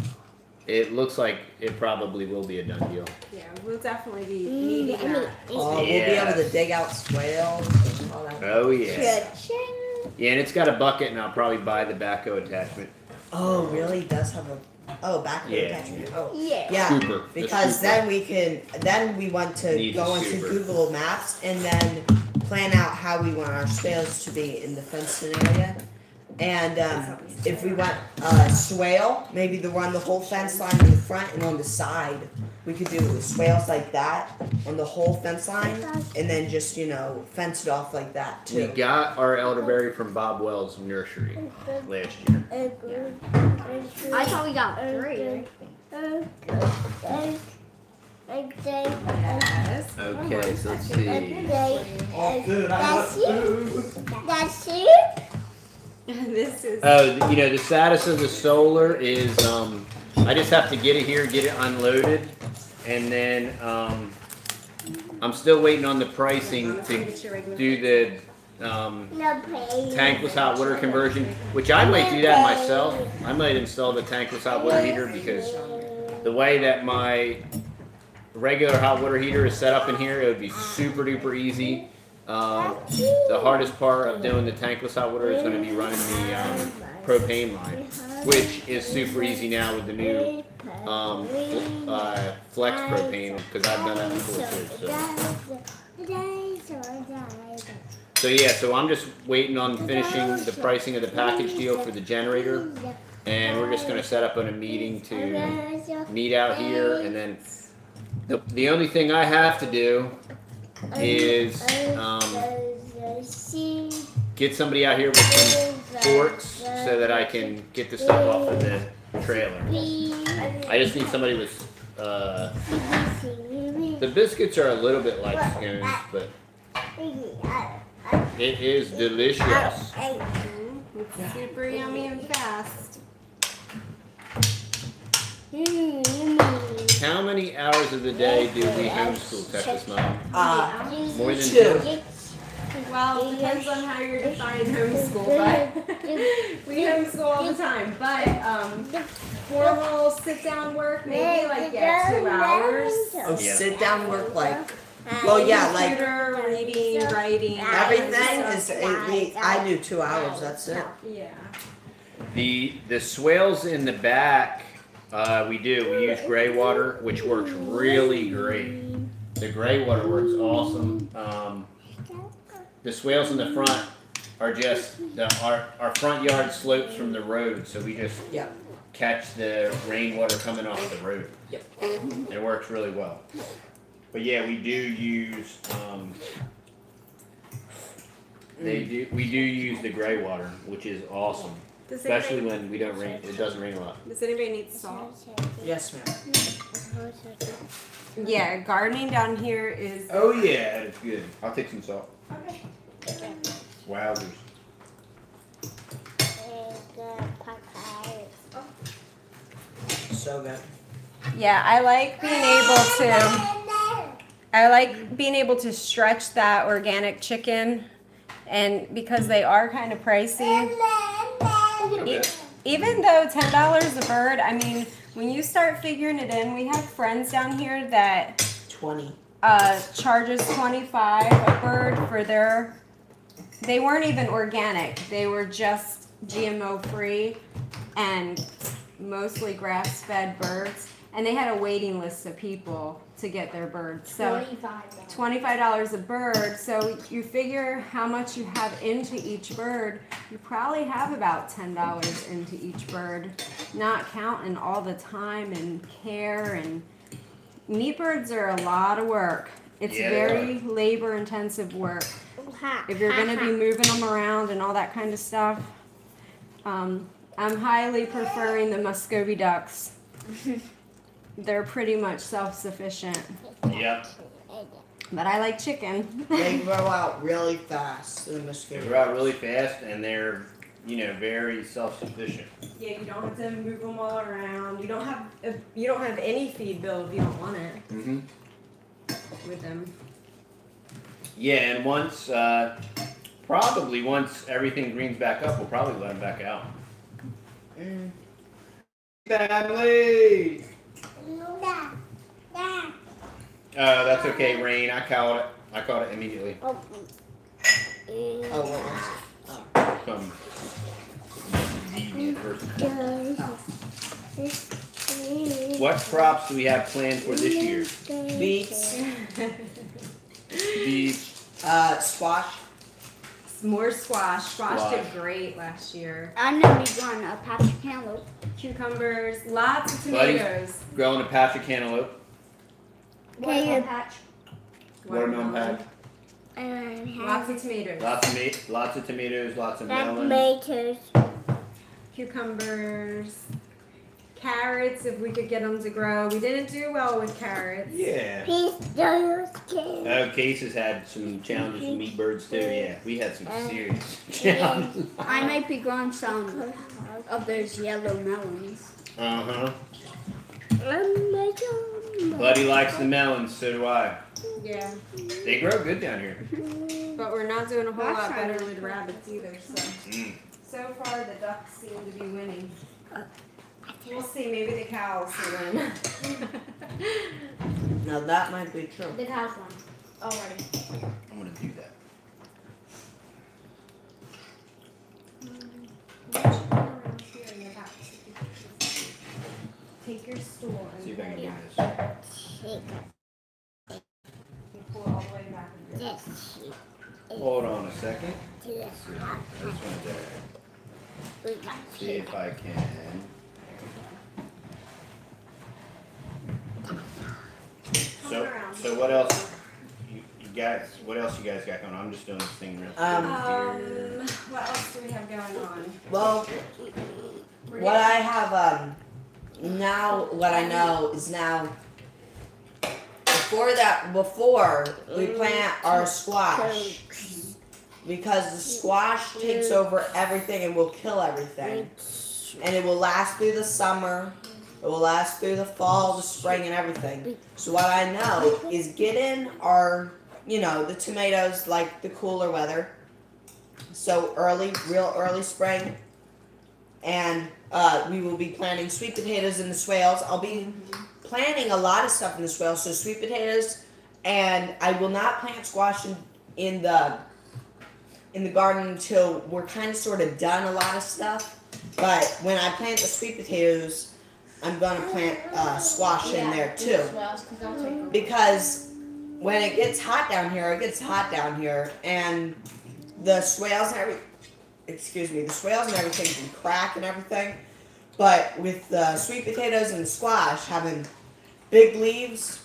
it looks like it probably will be a done deal. Yeah, we'll definitely be needing that. Oh, we'll be able to dig out swales and all that. Oh yeah. Yeah, and it's got a bucket, and I'll probably buy the backhoe attachment. Oh, really? It does have a backhoe attachment. Oh, yeah. Scooper. Because then we want to Need go the into scooper. Google Maps and then plan out how we want our swales to be in the fenced area. And if we want swale, maybe to run the whole fence line in the front and on the side. We could do swales like that on the whole fence line, and then just fence it off like that We too. got our elderberry from Bob Wells' nursery last year. I thought we got 3. Yes. Okay, so let's see. That's you? This is. Oh, the status of the solar is I just have to get it here, get it unloaded, and then I'm still waiting on the pricing to do the tankless hot water conversion, which I might do that myself. I might install the tankless hot water heater because the way that my regular hot water heater is set up in here, it would be super duper easy. The hardest part of doing the tankless hot water is going to be running the propane line, which is super easy now with the new flex propane, because I've done that before too. So yeah, so I'm just waiting on finishing the pricing of the package deal for the generator, and we're just going to set up on a meeting to meet out here, and then the only thing I have to do is get somebody out here with some forks so that I can get the stuff off of the trailer. I just need somebody with, the biscuits are a little bit like spoons, but it is delicious. It's super yummy and fast. How many hours of the day do we homeschool, Texas Mom? More than 2. Well, it depends on how you're defining homeschool, but we homeschool all the time. But formal sit-down work, maybe like 2 hours. Oh, sit-down work like, well, yeah, like computer, reading, writing, everything is. I do 2 hours. That's it. Yeah. The swales in the back, we use gray water, which works really great. The gray water works awesome. The swales in the front are just our front yard slopes from the road, so we just catch the rainwater coming off the road. Yep. It works really well. But yeah, we do use we do use the gray water, which is awesome. Especially when we don't rain. It doesn't rain a lot. Does anybody need salt? Yes, ma'am. Yeah, gardening down here is. Oh yeah, it's good. I'll take some salt. Okay. Wowzers. So good. Yeah, I like being able to stretch that organic chicken, and because they are kind of pricey. Even though $10 a bird, I mean, when you start figuring it in, we have friends down here that 20 charges $25 a bird for their. They weren't even organic; they were just GMO free and mostly grass-fed birds. And they had a waiting list of people to get their birds. So $25 a bird. So you figure how much you have into each bird. You probably have about $10 into each bird, not counting all the time and care. And meat birds are a lot of work. It's very labor-intensive work. If you're going to be moving them around and all that kind of stuff, I'm highly preferring the Muscovy ducks. They're pretty much self-sufficient. Yep. But I like chicken. They grow out really fast. They grow out really fast, and they're, very self-sufficient. Yeah, you don't have to move them all around. You don't have any feed bill if you don't want it. With them. Yeah, and once everything greens back up, we'll probably let them back out. Family. That's okay, Rain. I caught it immediately. Some deviant person. What crops do we have planned for this year? Beets. Beets. Squash. More squash. Squash did great last year. I'm gonna be growing a patch of cantaloupe. Cucumbers, lots of tomatoes. Growing a patch of cantaloupe. Watermelon patch. Watermelon patch. Lots of tomatoes. Lots of tomatoes, lots of melons. Tomatoes. Cucumbers. Carrots, if we could get them to grow. We didn't do well with carrots. Yeah. Case has had some challenges with meat birds too. Yeah, we had some serious challenges. I might be growing some of those yellow melons. Buddy likes the melons, so do I. Yeah. They grow good down here. But we're not doing a whole lot better with rabbits either. So far, the ducks seem to be winning. We'll see. Maybe the cows will win. Now that might be true. The cows won already. I'm gonna do that. Take your stool and See if I can do this. pull all the way back. Hold on a second. See if I can. So what else? You guys, what else you guys got going on? I'm just doing this thing real quick. What else do we have going on? Well, what I have now, what I know is now before we plant our squash, because the squash takes over everything and will kill everything, and it will last through the summer. It will last through the fall, the spring, and everything. So what I know is get in our, the tomatoes like the cooler weather. So real early spring. And we will be planting sweet potatoes in the swales. I'll be planting a lot of stuff in the swales. So sweet potatoes, and I will not plant squash in the garden until we're kind of sort of done a lot of stuff. But when I plant the sweet potatoes, I'm going to plant squash in there too. Because when it gets hot down here, and the swales and everything can crack and everything. But with the sweet potatoes and the squash having big leaves,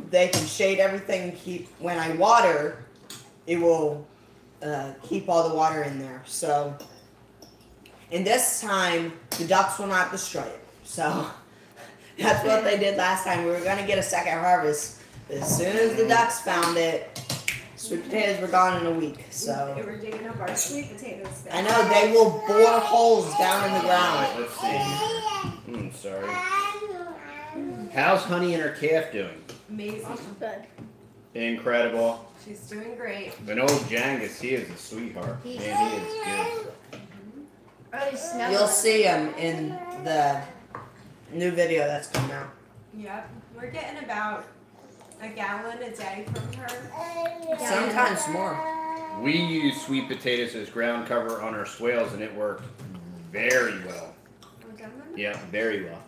they can shade everything and when I water, it will keep all the water in there. So, and this time, the ducks will not destroy it. So, that's what they did last time. We were going to get a second harvest. As soon as the ducks found it, sweet potatoes were gone in a week. So They were digging up our sweet potatoes. I know, they will bore holes down in the ground. Let's see. Sorry. How's Honey and her calf doing? Amazing. Good. Incredible. She's doing great. But old Jangus, he is a sweetheart. Man, he is good. You'll see him in the new video that's coming out. Yep. We're getting about a gallon a day from her. Sometimes more. We use sweet potatoes as ground cover on our swales, and it worked very well. Yeah, very well.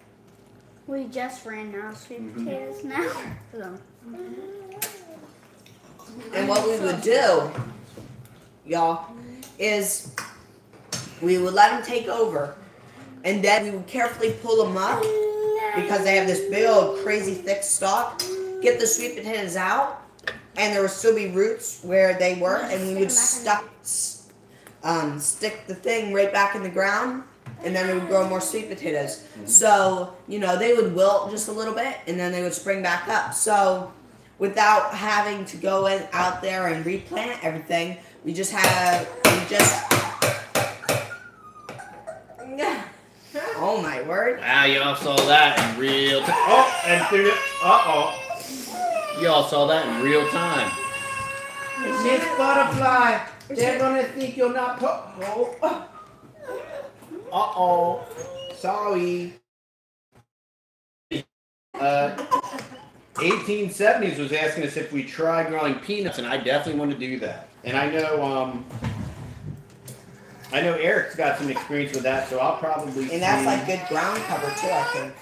We just ran out of sweet potatoes now. So. And what we would do, y'all, is we would let them take over, and then we would carefully pull them up because they have this big old crazy thick stalk. Get the sweet potatoes out, and there would still be roots where they were, and we would stick the thing right back in the ground, and then it would grow more sweet potatoes. So, they would wilt just a little bit, and then they would spring back up. So, without having to go out there and replant everything, oh my word. Wow, y'all saw that in real time. Oh, and through the, y'all saw that in real time. Miss Butterfly, they're gonna think you're not Sorry. 1870s was asking us if we try growing peanuts, and I definitely want to do that. And I know Eric's got some experience with that, so I'll probably. And that's like good ground cover too, I think.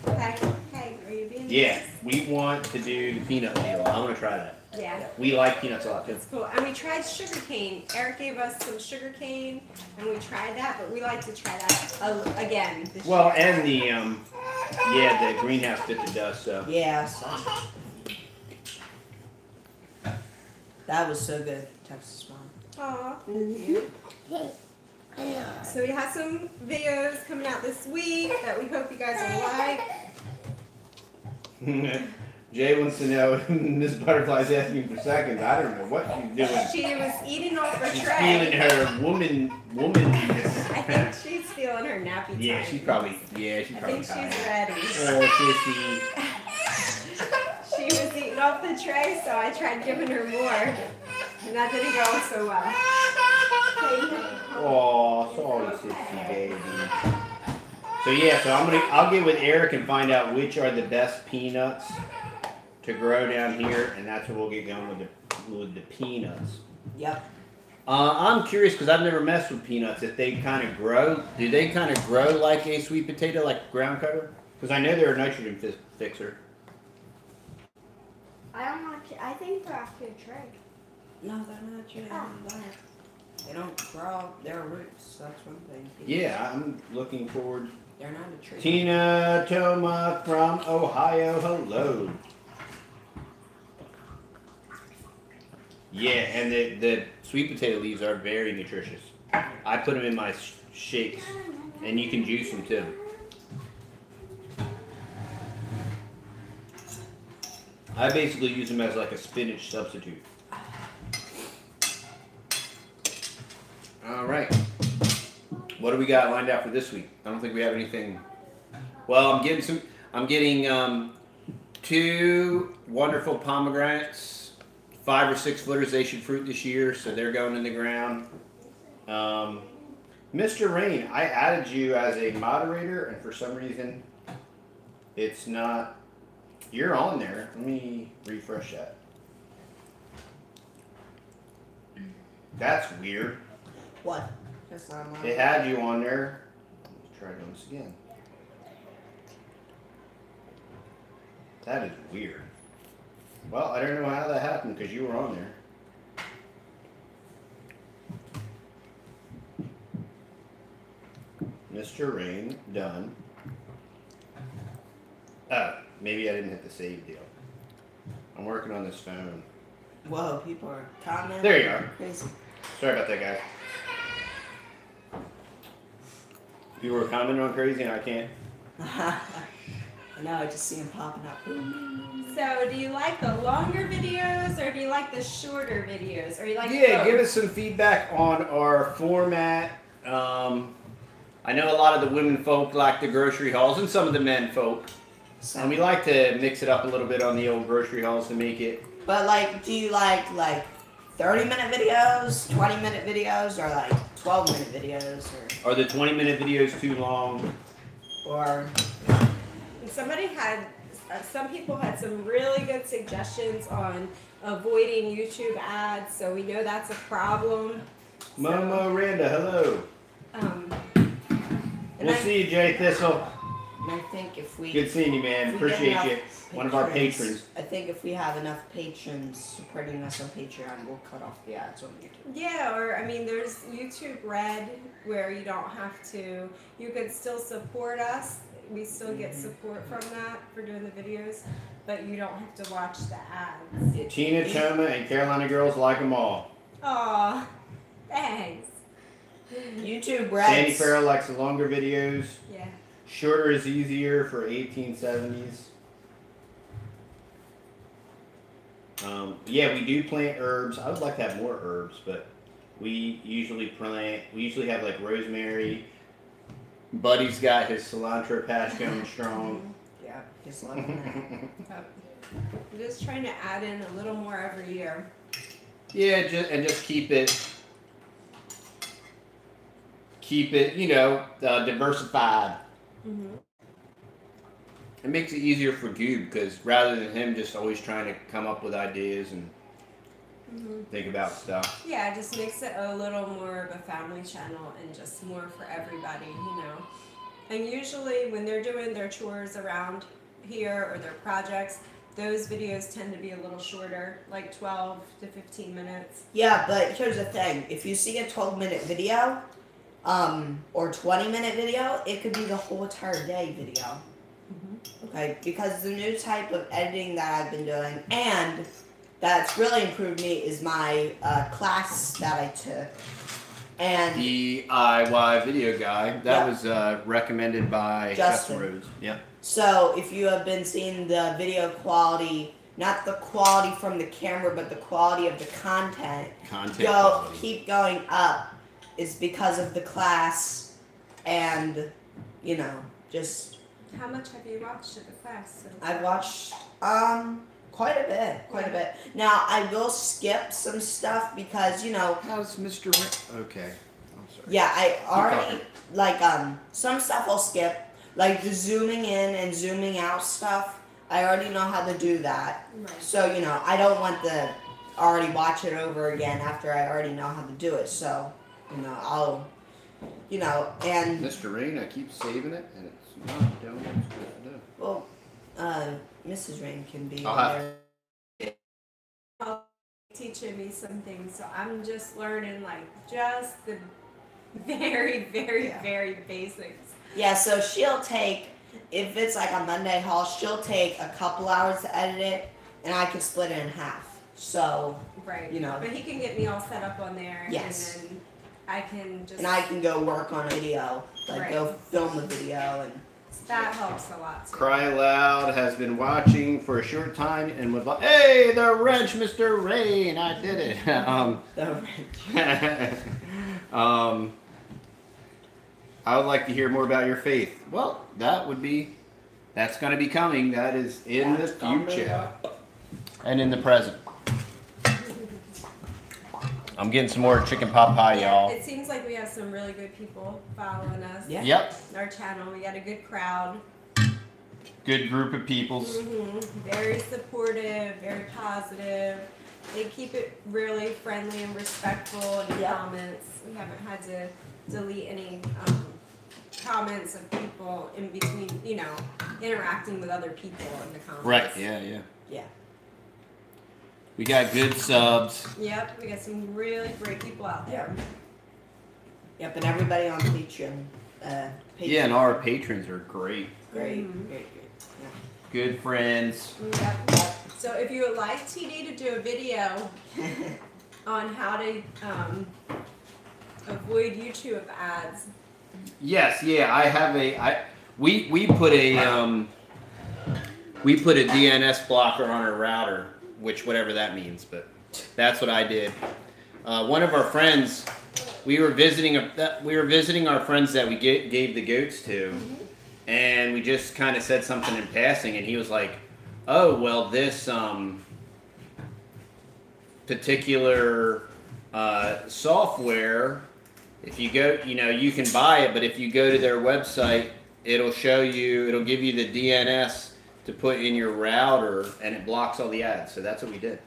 Okay, are you being Yeah, nice? we want to do the peanut meal. I want to try that. Yeah. We like peanuts a lot too. It's cool. And we tried sugar cane. Eric gave us some sugar cane, and we tried that, but we like to try that again this Well, year. and the the greenhouse bit the dust. So Yeah. That was so good, Texas Mom. Aw, thank you. So we have some videos coming out this week that we hope you guys will like. Jay wants to know. Miss Butterfly's asking for seconds. I don't know what she's doing. She was eating off her She's tray. feeling her womanness. I think she's feeling her nappy time. Yeah, she's probably. Yeah, she's I probably think she's tired. ready. Oh, sissy. She was eating off the tray, so I tried giving her more, and that didn't go so well. Oh, sorry, sissy baby. So yeah, I'll get with Eric and find out which are the best peanuts to grow down here, and that's what we'll get going with the peanuts. Yep. I'm curious because I've never messed with peanuts. If they kind of grow, do they kind of grow like a sweet potato, like ground cover? Because I know they're a nitrogen fixer. I think they're after a tray. No, they're not true. They don't grow their roots. That's one thing. Yeah, I'm looking forward. They're not a tree. Tina Toma from Ohio, hello. Yeah, and the sweet potato leaves are very nutritious. I put them in my shakes, and you can juice them too. I basically use them as like a spinach substitute. All right. What do we got lined up for this week? I don't think we have anything. Well, I'm getting 2 wonderful pomegranates, 5 or 6 footers. They should fruit this year, so they're going in the ground. Mr. Rain, I added you as a moderator, and for some reason, it's not. You're on there. Let me refresh that. That's weird. What? That's not mine. It had you on there. Let's try doing this again. That is weird. Well, I don't know how that happened because you were on there. Mr. Rain, done. Maybe I didn't hit the save deal. I'm working on this phone. Whoa, people are commenting. There you are. Crazy. Sorry about that, guys. You were commenting on crazy and I can't. I know, I just see them popping up. So, do you like the longer videos or do you like the shorter videos? Or you like Yeah, both? give us some feedback on our format. I know a lot of the women folk like the grocery hauls and some of the men folk. And we like to mix it up a little bit on the old grocery hauls to make it. But like, do you like 30-minute videos, 20-minute videos, or like 12-minute videos, or? Are the 20-minute videos too long? Or Somebody had, some people had some really good suggestions on avoiding YouTube ads, so we know that's a problem. Mama Randa, hello. We'll see you, Jay Thistle. I think if we Good seeing you, man. Appreciate you. One of our patrons. I think if we have enough patrons supporting us on Patreon, we'll cut off the ads on YouTube. Yeah, or I mean, there's YouTube Red where you don't have to. You could still support us. We still get support from that for doing the videos, but you don't have to watch the ads. Tina, Choma, and Carolina girls like them all. Aw, thanks. YouTube Red. Sandy Farrell likes the longer videos. Yeah. Shorter is easier for 1870s. Yeah, we do plant herbs. I would like to have more herbs, but we usually have like rosemary. Buddy's got his cilantro patch going strong. Yeah, just loving that. I'm just trying to add in a little more every year. Yeah, just keep it, diversified. Mm-hmm. It makes it easier for Goob because rather than him just always trying to come up with ideas and think about stuff. Yeah, it just makes it a little more of a family channel and just more for everybody, And usually when they're doing their chores around here or their projects, those videos tend to be a little shorter, like 12 to 15 minutes. Yeah, but here's the thing. If you see a 12-minute video, or 20-minute video, it could be the whole entire day video. Okay, because the new type of editing that I've been doing and that's really improved me is my class that I took. And DIY video guide. That was recommended by Justin Rhodes. Yeah. So if you have been seeing the video quality, not the quality from the camera, but the quality of the content, keep going up, is because of the class and, just... How much have you watched of the class? I've watched quite a bit. Now I will skip some stuff because How's Mr. Okay, I'm sorry. Yeah, I already some stuff I'll skip, like the zooming in and zooming out stuff. I already know how to do that. Right. So I don't want to already watch it over again after I already know how to do it. So I'll and Mr. Rain, I keep saving it and it's not doing what it's supposed to do. Well, Mrs. Rain can be there. Teaching me some things, so I'm just learning just the very, very, very basics. Yeah, so she'll take, if it's like a Monday haul, she'll take a couple hours to edit it, and I can split it in half. So Right. You know. But he can get me all set up on there. Yes. And then I can just. And I can go work on a video, like go film the video, and that helps a lot too. Cry Loud has been watching for a short time and was like, "Hey, the wrench, Mr. Rain, I did it." the wrench. I would like to hear more about your faith. Well, that's going to be coming. That is in the future and in the present. I'm getting some more chicken pot pie, y'all. It seems like we have some really good people following us. Yeah. Yep. Our channel, we got a good crowd. Good group of peoples. Very supportive, very positive. They keep it really friendly and respectful in the comments. We haven't had to delete any comments of people in between, you know, interacting with other people in the comments. Right, yeah. Yeah. We got good subs. Yep, we got some really great people out there. Yep, and everybody on Patreon. Yeah, and our patrons are great. Great. Mm-hmm. Yeah. Good friends. Yep. So if you would like TD to do a video on how to avoid YouTube ads. Yes, yeah, I have we put a DNS blocker on our router, which whatever that means, but that's what I did. One of our friends, we were visiting our friends that we gave the goats to, and we just kind of said something in passing, and he was like, "Oh, well, this particular software, if you go, you know, you can buy it, but if you go to their website, it'll give you the DNS to put in your router, and it blocks all the ads." So that's what we did.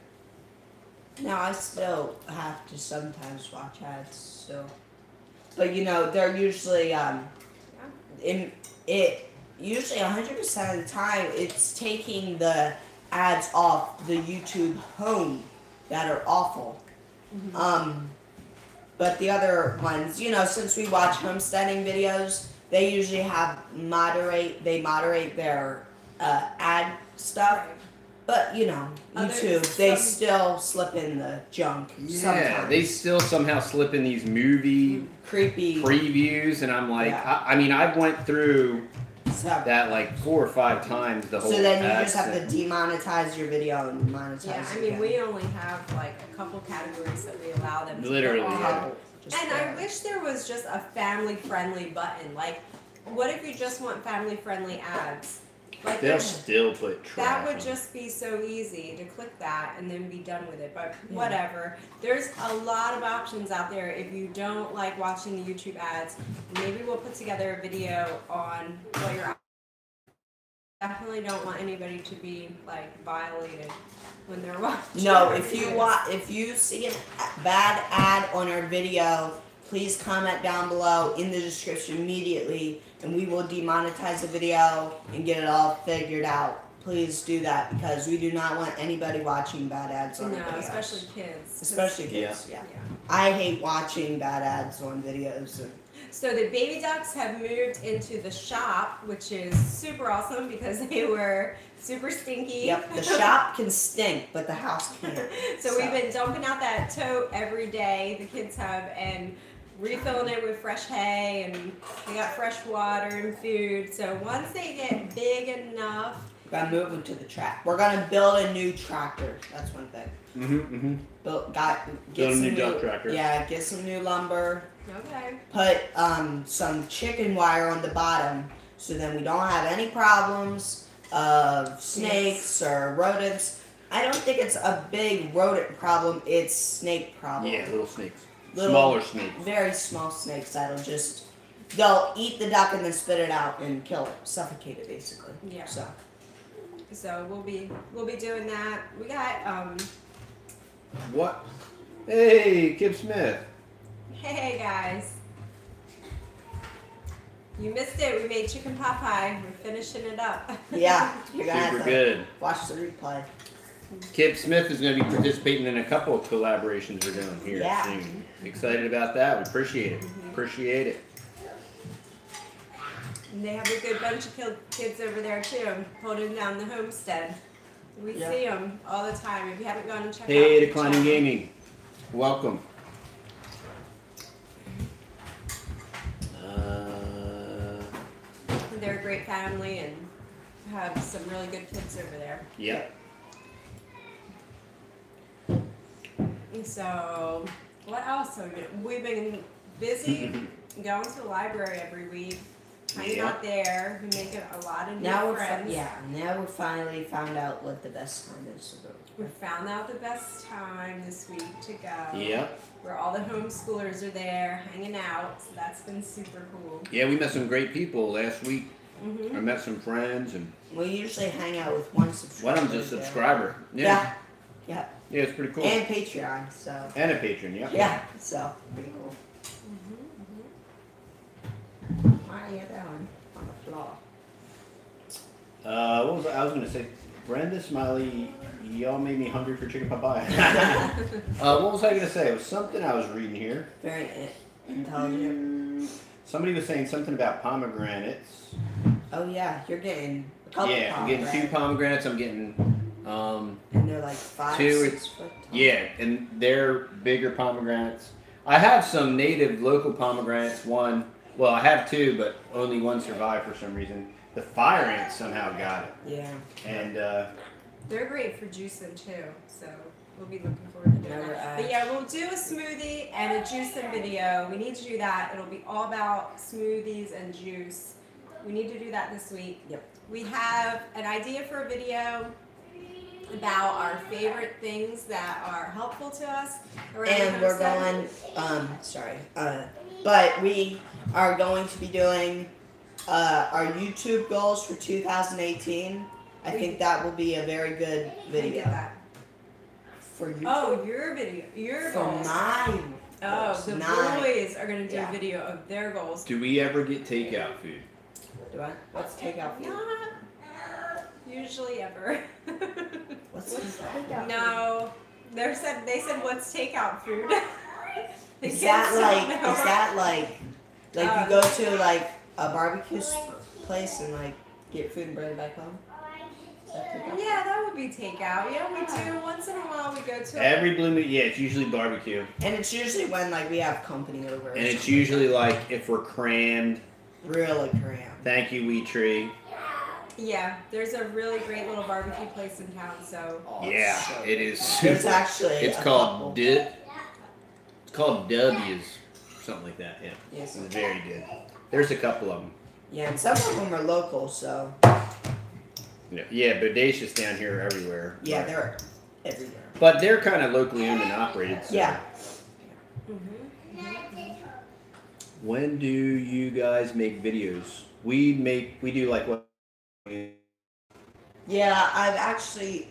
Now I still have to sometimes watch ads still, but you know they're usually usually 100% of the time it's taking the ads off the YouTube home that are awful. But the other ones, you know, since we watch homesteading videos, they usually have moderate their ad stuff. But you know, YouTube, they still slip in the junk sometimes. They still somehow slip in these movie creepy previews, and I'm like, I mean, I went through that like 4 or 5 times the whole. So then you just have to demonetize your video and monetize. Yeah, I mean, we only have like a couple categories that we allow them to literally. put on. Yeah. And I wish there was just a family-friendly button. Like, what if you just want family-friendly ads? Like they'll still put trash. That would just be so easy to click that and then be done with it. But whatever. There's a lot of options out there. If you don't like watching the YouTube ads, maybe we'll put together a video on what you're. Definitely don't want anybody to be like violated when they're watching. No, if you see a bad ad on our video, please comment down below in the description immediately, and we will demonetize the video and get it all figured out. Please do that, because we do not want anybody watching bad ads on our videos. Especially kids. Especially kids, yeah. I hate watching bad ads on videos. So the baby ducks have moved into the shop, which is super awesome because they were super stinky. Yep, the shop can stink, but the house can't. So we've been dumping out that tote every day, the kids have, and refilling it with fresh hay, and they got fresh water and food. So once they get big enough, we're gonna move them to the track. We're gonna build a new tractor. That's one thing. Build a new duck tractor. Yeah, get some new lumber. Okay. Put some chicken wire on the bottom, so then we don't have any problems of snakes or rodents. I don't think it's a big rodent problem. It's snake problem. Yeah, little snakes. Smaller snakes. Very small snakes that'll they'll eat the duck and then spit it out and kill it, suffocate it basically. Yeah. So we'll be doing that. We got What? Hey, Kip Smith. Hey guys. You missed it. We made chicken pot pie. We're finishing it up. Yeah, you're gonna super good. Watch the replay. Kip Smith is going to be participating in a couple of collaborations we're doing here soon. Excited about that. We appreciate it. Appreciate it. And they have a good bunch of kids over there too, holding down the homestead. We see them all the time. If you haven't gone and checked out. Hey, Declining Gaming. Welcome. They're a great family and have some really good kids over there. Yep. So, what else? We've been busy going to the library every week, hanging out there, making a lot of new friends. Now we finally found out what the best time is to go. We found out the best time this week to go. Yep. Where all the homeschoolers are there hanging out, so that's been super cool. Yeah, we met some great people last week. I met some friends, and we usually hang out with one subscriber. one of them's a subscriber. Yeah, it's pretty cool. And Patreon, so. And a patron, Yeah, so pretty cool. Why are you doing on the floor? What was I was gonna say? Brenda Smiley, y'all made me hungry for chicken papaya. What was I gonna say? It was something I was reading here. Very intelligent. Somebody was saying something about pomegranates. Oh yeah, you're getting a couple. Yeah, I'm getting 2 pomegranates. I'm getting and they're like 5, 6 foot tall. Yeah, and they're bigger pomegranates. I have some native local pomegranates. Well, I have 2, but only one survived for some reason. The fire ants somehow got it. Yeah. And they're great for juicing too, so we'll be looking forward to doing that. But yeah, we'll do a smoothie and a juicing video. We need to do that. It'll be all about smoothies and juice. We need to do that this week. Yep. We have an idea for a video about our favorite things that are helpful to us. And we're going, but we are going to be doing our YouTube goals for 2018. I think that will be a very good video. For you. Oh, your video. Your for goals. mine. Oh, the boys are going to do a video of their goals. do we ever get takeout food? Do I? What's takeout food? Not usually ever. What's takeout? No. They said what's takeout food? Is that like you go to like a barbecue place and like get food and bring it back home? Yeah, that would be takeout. Yeah, we do. Once in a while we go to Every blue moon, yeah, it's usually barbecue. And it's usually when like we have company over. And it's usually like if we're crammed. Really crammed. Thank you, Wee Tree. Yeah, there's a really great little barbecue place in town, so. Yeah, it is. There's actually it's called It's called W's, something like that. Yeah. Yes. It's very good. There's a couple of them. Yeah, and some of them are local, so. Yeah, Bodacious down here everywhere. Yeah, they're everywhere. But they're kind of locally owned and operated. So. Yeah. When do you guys make videos? We do like what? Yeah, I've actually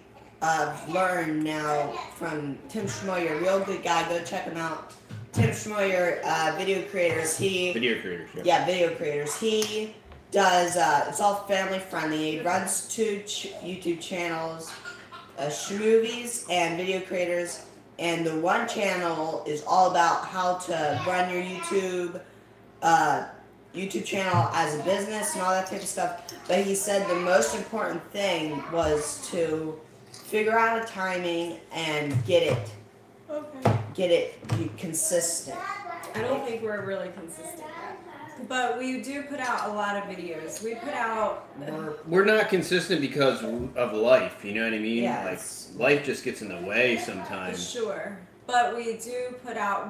learned now from Tim Schmoyer, real good guy. Go check him out. Tim Schmoyer, video creators. Video creators. Yeah, video creators. He does. It's all family friendly. He runs 2 YouTube channels, Schmovies and Video Creators. And the one channel is all about how to run your YouTube channel as a business and all that type of stuff. But he said the most important thing was to figure out a timing and get it consistent. I don't think we're really consistent yet. But we do put out a lot of videos. We put out... We're not consistent because of life, you know what I mean? Yeah, like, life just gets in the way sometimes. Sure. But we do put out,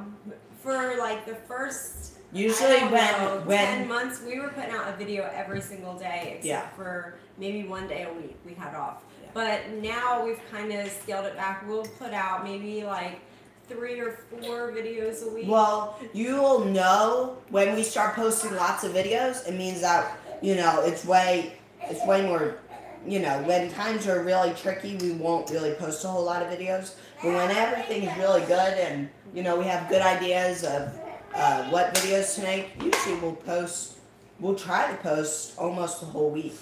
for like the first... Usually when 10 months, we were putting out a video every single day, except for maybe 1 day a week we had off. Yeah. But now we've kind of scaled it back. We'll put out maybe like 3 or 4 videos a week. Well, you will know when we start posting lots of videos. It means that, you know, it's way more, you know, when times are really tricky, we won't really post a whole lot of videos. But when everything's really good and, you know, we have good ideas of what videos to make, usually we'll try to post almost the whole week.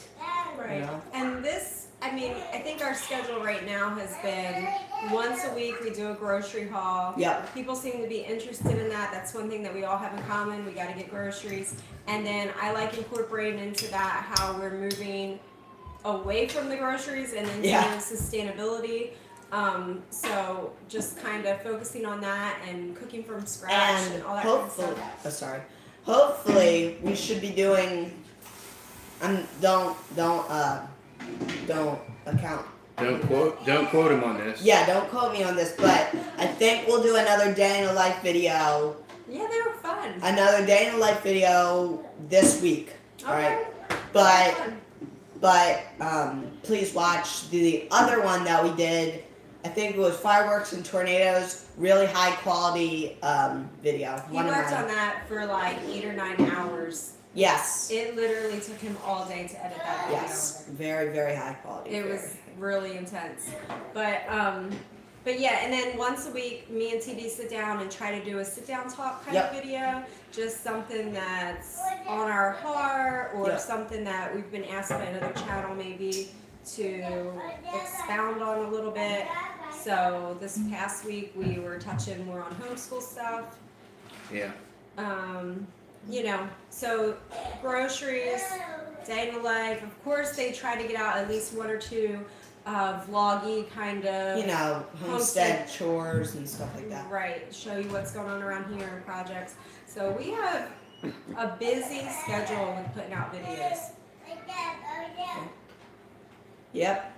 Right. You know? And this, I mean, I think our schedule right now has been once a week we do a grocery haul. Yep. People seem to be interested in that. That's one thing that we all have in common. We got to get groceries. And then I like incorporating into that how we're moving away from the groceries and into sustainability. So just kind of focusing on that and cooking from scratch and all that kind of stuff. Hopefully we should be doing. Don't quote him on this. Yeah, don't quote me on this, but I think we'll do another day in the life video. Yeah, they were fun. Another day in the life video this week. Okay. All right, but please watch the other one that we did. I think it was fireworks and tornadoes. Really high quality video. He worked on that for like 8 or 9 hours. Yes. It literally took him all day to edit that video. Yes. Very, very high quality. It was really intense. But yeah, and then once a week, me and TD sit down and try to do a sit-down talk kind of video. Just something that's on our heart or something that we've been asked by another channel maybe to expound on a little bit. So this past week, we were touching more on homeschool stuff. Yeah. You know, so groceries, day in the life. Of course, they try to get out at least 1 or 2 vloggy kind of. You know, homestead chores and stuff like that. Right. Show you what's going on around here and projects. So we have a busy schedule with putting out videos. Yep.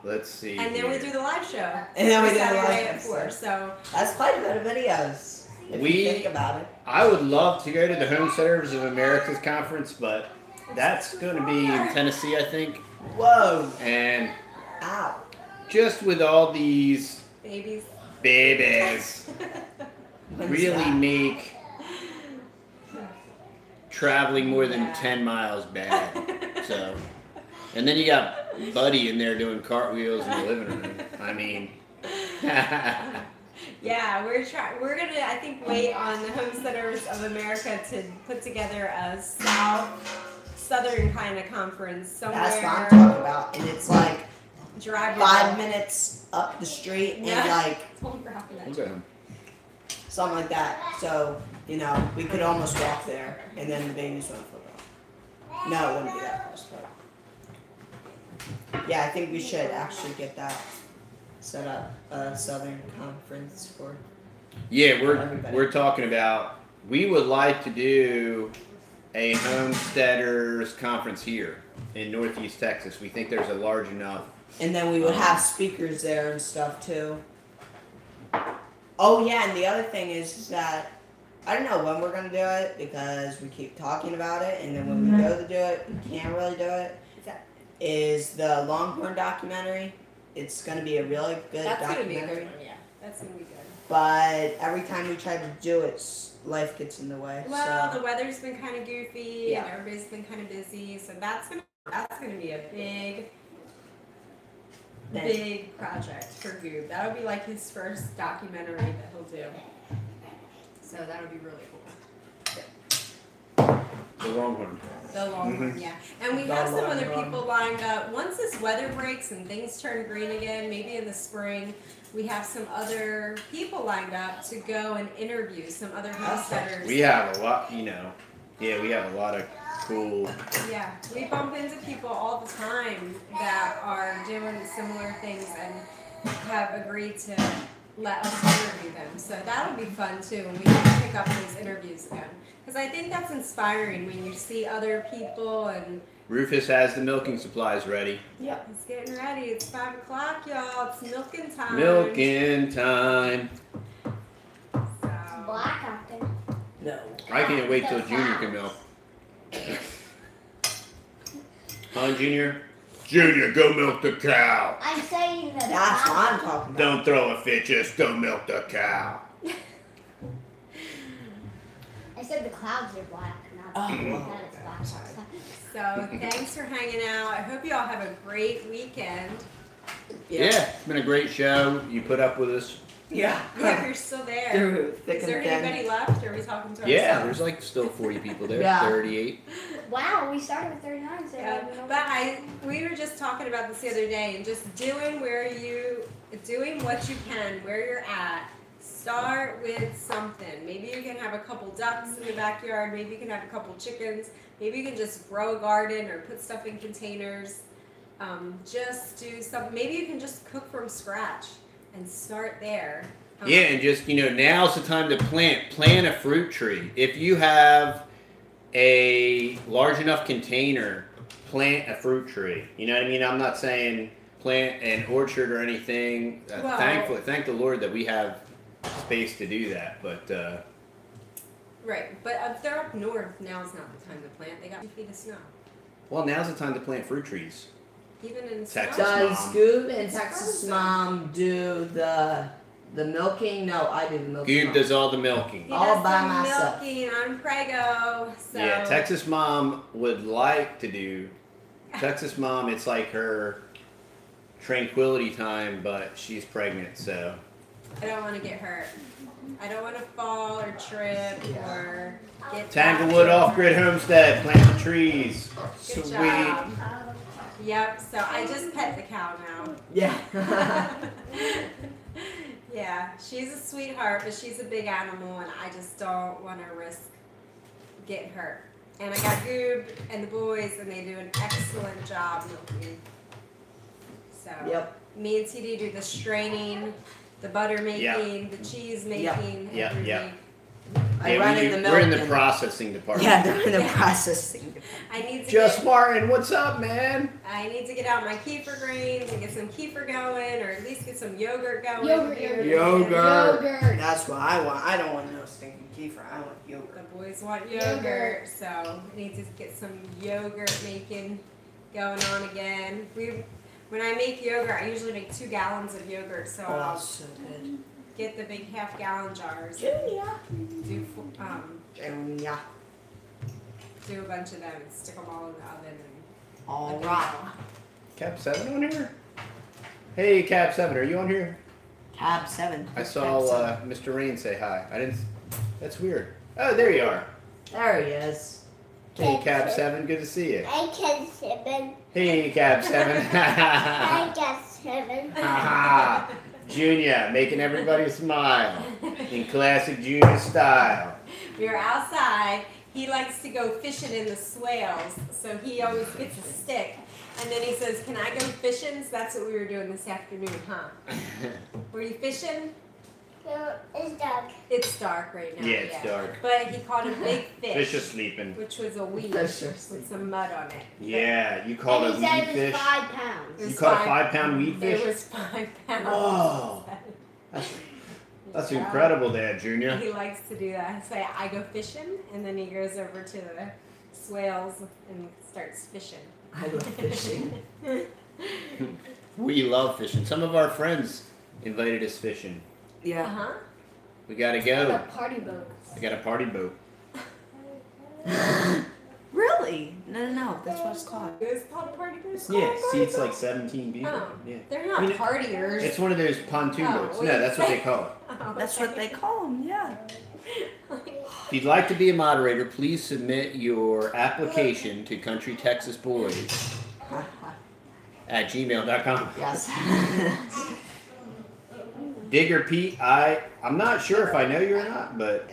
Let's see. And then we do the live show. And then we do the Saturday live at 4. So that's quite a bit of videos. If you think about it. I would love to go to the Homesteaders of America's conference, but that's going to be in Tennessee, I think. Whoa. And ow. Just with all these babies really make traveling more than 10 miles bad. So, and then you got Buddy in there doing cartwheels in the living room. I mean. Yeah, we're gonna, I think, wait on the Homesteaders of America to put together a southern kind of conference somewhere. That's what I'm talking about, and it's like drive 5 minutes up the street and like something like that. So you know, we could almost walk there, and then the babies won't football. No, it wouldn't be that close. But yeah, I think we should actually get that. Set up a southern conference for. Yeah, we're talking about. We would like to do a homesteaders conference here in Northeast Texas. We think there's a large enough. And then we would have speakers there and stuff too. Oh yeah, and the other thing is that I don't know when we're gonna do it because we keep talking about it, and then when we go to do it, we can't really do it. Is the Longhorn documentary? It's going to be a really good documentary. Gonna be a good one, yeah. That's going to be good. But every time we try to do it, life gets in the way. Well, the weather's been kind of goofy, and everybody's been kind of busy, so that's going to be a big project for Goob. That'll be like his first documentary that he'll do. So that'll be really cool. The Longhorn. The Longhorn, yeah. And we have some other people lined up. Once this weather breaks and things turn green again, maybe in the spring, we have some other people lined up to go and interview some other homesteaders. We have a lot, you know. Yeah, we have a lot of cool. Yeah, we bump into people all the time that are doing similar things and have agreed to let us interview them. So that'll be fun too, and we can pick up those interviews again. Because I think that's inspiring when you see other people and... Rufus has the milking supplies ready. Yep. It's getting ready. It's 5 o'clock, y'all. It's milking time. Milking time. So... Black out there. No. I can't wait till Junior can milk. Huh, Junior? Junior, go milk the cow. I'm saying that. That's what I'm talking about. Don't throw a fit, just go milk the cow. I said the clouds are black, not that it's black. So thanks for hanging out. I hope you all have a great weekend. Yeah, it's been a great show. You put up with us. Yeah. Yeah, you're still there. Is there anybody left? Or are we talking to ourselves? Yeah, there's like still 40 people there. Yeah. 38. Wow, we started with 39. So but we were just talking about this the other day, and just doing what you can, where you're at. Start with something. Maybe you can have a couple ducks in the backyard. Maybe you can have a couple chickens. Maybe you can just grow a garden or put stuff in containers. Just do something. Maybe you can just cook from scratch and start there. Yeah, and just, you know, now's the time to plant a fruit tree. If you have a large enough container, plant a fruit tree. You know what I mean? I'm not saying plant an orchard or anything. Well, thank the Lord that we have space to do that. But right, but if they're up north, now's not the time to plant. They got 2 feet of snow. well, now's the time to plant fruit trees. Even in Texas. snow. Does Mom. Goob and Texas Mom do the milking? No, I do the milking. Goob does all the milking. He all does by the myself. milking. I'm prego. So. Yeah, Texas Mom would like to do. Texas Mom, it's like her tranquility time, but she's pregnant, so. I don't want to get hurt. I don't want to fall or trip or get Tanglewood off-grid homestead, plant the trees. Good Sweet. job. Yep, so I just pet the cow now. Yeah. Yeah, she's a sweetheart, but she's a big animal, and I just don't want to risk getting hurt. And I got Goob and the boys, and they do an excellent job milking. So, Yep. me and TD do the straining, the butter making, the cheese making, Yep. every Yep. week. I run in the milk. We're in the and- processing department. Yeah, they're in the processing. I need to Just get, Martin, what's up, man? I need to get out my kefir grains and get some kefir going, or at least get some yogurt going. Yogurt. Yogurt. That's what I want. I don't want no stinking kefir. I want yogurt. The boys want yogurt, so I need to get some yogurt making going on again. When I make yogurt, I usually make 2 gallons of yogurt, so Oh, I'll that's so good. get the big half-gallon jars. Junior. Do do a bunch of them and stick them all in the oven. And All right. Cap 7 on here? Hey, Cap 7, are you on here? Tab 7. I saw Mr. Rain say hi. I didn't. That's weird. Oh, there you are. There he is. Hey, Cap 7, good to see you. I can 7. Hey, Cap 7. I got 7. Haha. Junior, making everybody smile in classic Junior style. we were outside. He likes to go fishing in the swales, so he always gets a stick. And then he says, "Can I go fishing?" So that's what we were doing this afternoon, huh? Were you fishing? No, it's dark. It's dark right now. Yeah, it's dark. But he caught a big fish. Fish is sleeping. Which was a weed Fish are with some mud on it. Yeah, you called it And he said weed it was fish. 5 pounds. It was You caught a 5 5-pound weed fish? It was 5 pounds. Whoa. That's incredible, Dad, Junior. He likes to do that. Say, I go fishing, and then he goes over to the swales and starts fishing. I love fishing. We love fishing. Some of our friends invited us fishing. Yeah. Uh-huh. We gotta The go. party boat. I got a party boat. Really? No. That's what it's called. It was called a party boat? Yeah, seats like 17 people. Oh. Yeah. They're not I mean, partiers. It's one of those pontoon Oh, boats. what No, did that's you what say? they call it. Oh, That's what they call them, yeah. If you'd like to be a moderator, please submit your application to countrytexasboys at gmail.com. Yes. Digger Pete, I'm not sure if I know you or not, but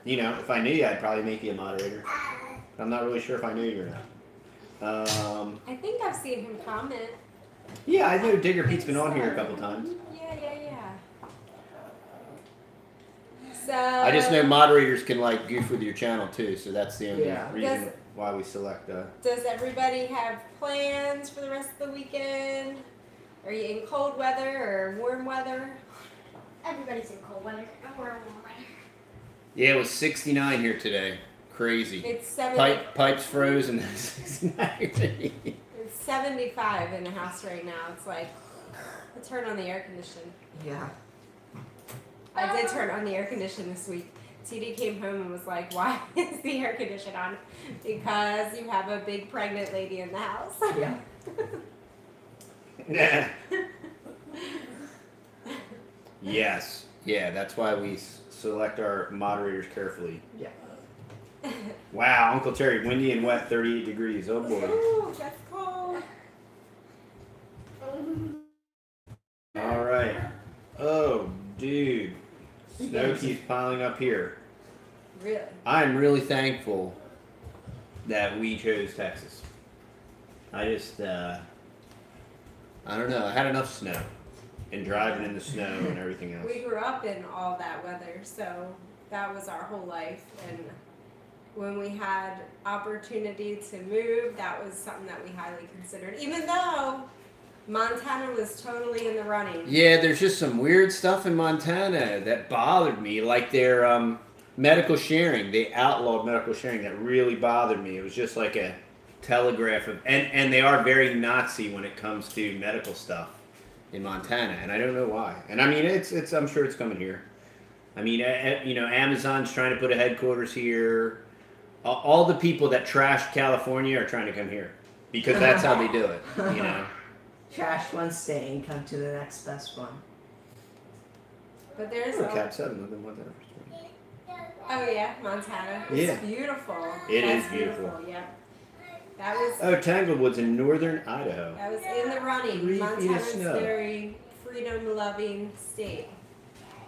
you know, if I knew you, I'd probably make you a moderator. I'm not really sure if I knew you or not. I think I've seen him comment. Yeah, I know Digger Pete's been on here a couple times. Yeah. So I just know moderators can like goof with your channel too, so that's the only Yeah. reason Does- why we select. Does everybody have plans for the rest of the weekend? Are you in cold weather or warm weather? Everybody's in cold weather. And we're in warm weather. Yeah, it was 69 here today. Crazy. It's 70. Pipes froze and 69. It's 75 in the house right now. It's like, I turned on the air conditioning. Yeah. I did turn on the air conditioning this week. TD came home and was like, "Why is the air conditioner on?" Because you have a big pregnant lady in the house. Yeah. Yes. Yeah, that's why we select our moderators carefully. Yeah. Wow, Uncle Terry, windy and wet, 38 degrees. Oh boy. Ooh, that's cold. All right. Oh, dude. Snow keeps piling up here. Really? I'm really thankful that we chose Texas. I just, I don't know. I had enough snow and driving in the snow and everything else. We grew up in all that weather, so that was our whole life. And when we had opportunity to move, that was something that we highly considered, even though Montana was totally in the running. Yeah, there's just some weird stuff in Montana that bothered me, like their medical sharing. They outlawed medical sharing. That really bothered me. It was just like a telegraph of, and they are very Nazi when it comes to medical stuff in Montana, and I don't know why. And I mean, it's I'm sure it's coming here. I mean, you know, Amazon's trying to put a headquarters here. All the people that trashed California are trying to come here because that's how they do it, you know. Trash one state and come to the next best one. But there's Cap 7 of them want that. Oh yeah, Montana. It's Yeah. beautiful. It That's is beautiful. Yeah. That was Oh, Tanglewood's in northern Idaho. that was in the running. 3 feet of Montana's snow. very freedom loving state.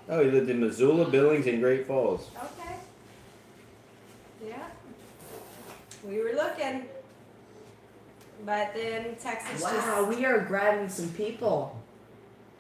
Oh, he lived in Missoula, Billings, and Great Falls. Okay. Yeah. We were looking. But then Texas Wow, we are grabbing some people.